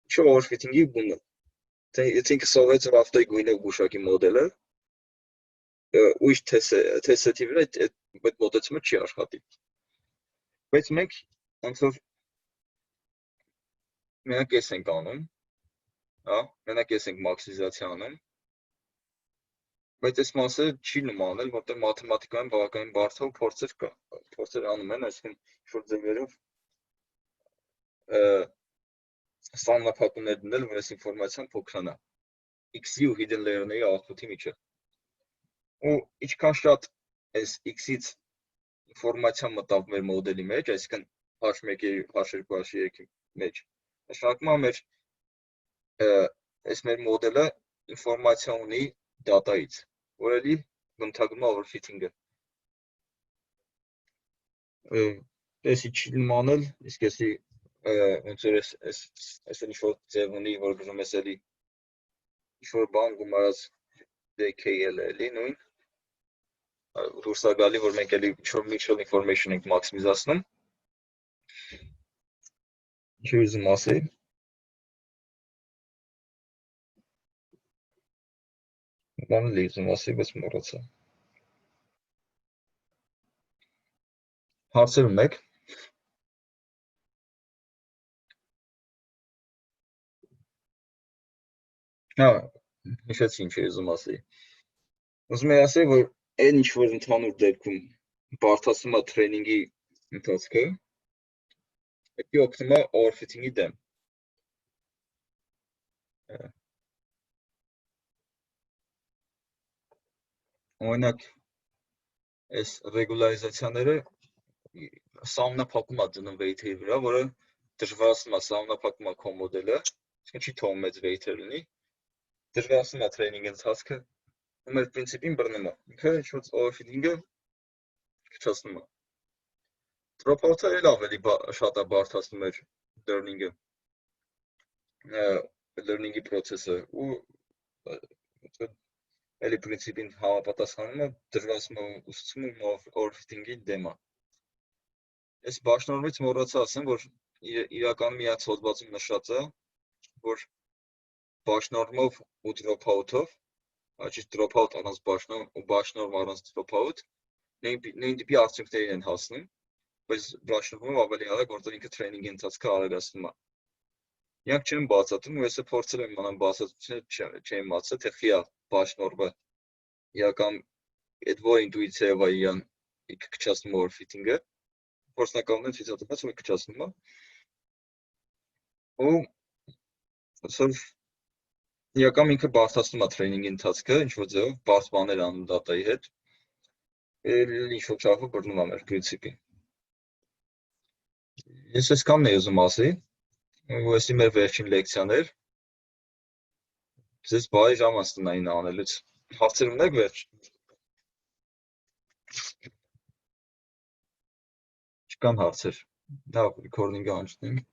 ինչը overfitting-ի բունն է։ Եթե ինքը սովորեց որ ավտոյի գույնը գուշակի մոդելը, ուրիշ թեստի վրա այդ մոտեցումը չի աշխատի։ Բայց մենք ոնց որ մենակ էս ենք անում, հա, մենակ էս ենք մաքսիմիզացիա անում, բայց այս մասը չի նմանել, որտեղ մաթեմատիկայում բավականին բարդ է ու փորձեր կա, փորձեր անում են, այսինքն ինչ-որ ձևերով սահմանափակումներ դնել, որ այս ինֆորմացիան փոքրանա x-ի ու hidden layer-ների output-ի միջև։ Ու ինչքան շատ այս x-ից ինֆորմացիա մտավ մեր մոդելի մեջ, այսինքն h1-ի, h2, h3-ի մեջ, նշանակում է մեր այս մեր մոդելը ինֆորմացիա ունի դատայից, որ էլի բնութագրում է overfitting-ը։ Էսի չի նմանել, իսկ էսի ոնց որ այս ինչ-որ ձև ունի, որ գնում ես էլի ինչ-որ բան գումարած DKL էլի նույն, դուրս է գալի, որ մենք էլի ինչ-որ mutual information ենք մաքսիմիզացնում։ Ինչ ուզում ասեի։ Բան էլի ուզում ասեի, բայց մոռացա։ Հարցեր ունեք։ Հիշեցի ինչ էի ուզում ասեի։ Ուզում եի ասեի, որ այն ինչ որ ընդհանուր դեպքում բարդացնում է տրեյնինգի ընթացքը, դա օգնում է overfitting-ի դեմ։ Օրինակ, այս ռեգուլարիզացիաները սահմանափակում է դնում weight-ի վրա, որը դժվարացնում է սահմանափակում է քո մոդելը, այսինքն չի թողում մեծ weight-ը լինի, դժվարացնում է տրեյնինգի ընթացքը, ու մեր պրինցիպին բռնում է։ Ինքը ինչ-որ overfitting-ը քչացնում է։ Dropout-ը էլ ավելի շատ է բարդացնում էր learning-ի process-ը ու էլի պրինցիպին համապատասխանում է, դժվարացնում է ուսուցումը overfitting-ի դեմ է։ Այս բաժնորմից մոռացա ասեմ, որ իրականում իրանց հոդվածում նշած է, որ բաժնորմով ու dropout-ով, ճիշտ dropout առանց բաժնորմ ու բաժնորմ առանց dropout, նույն տիպի արդյունքներին են հասնում, բայց բաժնորմով ավելի արագ, որտեղ ինքը տրեյնինգի ընթացքը արագացնում է։ Իրանք չեն բացատրում, ու ես փորձել եմ իմանալ բացատրությունը, չեմ իմացել, թե խի է բաժնորմը իրական այդ որ ինտուիցիայով է իրան քչացնում overfitting-ը, փորձնականորեն ցույց է տված, որ քչացնում է։ Ու ասած իրականում ինքը բարդացնում է տրեյնինգի ընթացքը, ինչ-որ ձևով բարդ բաներ անում դատայի հետ, ինչ-որ չափով բռնում է մեր պրինցիպին։ Ես այսքանն էի ուզում ասեի, ու էսի մեր վերջին լեկցիան էր։ Ձեզ բարի ժամ անցնային անելուց։ Հարցեր ունեք վերջ։ Չկան հարցեր։ Դա ռեկորդինգը անցնենք։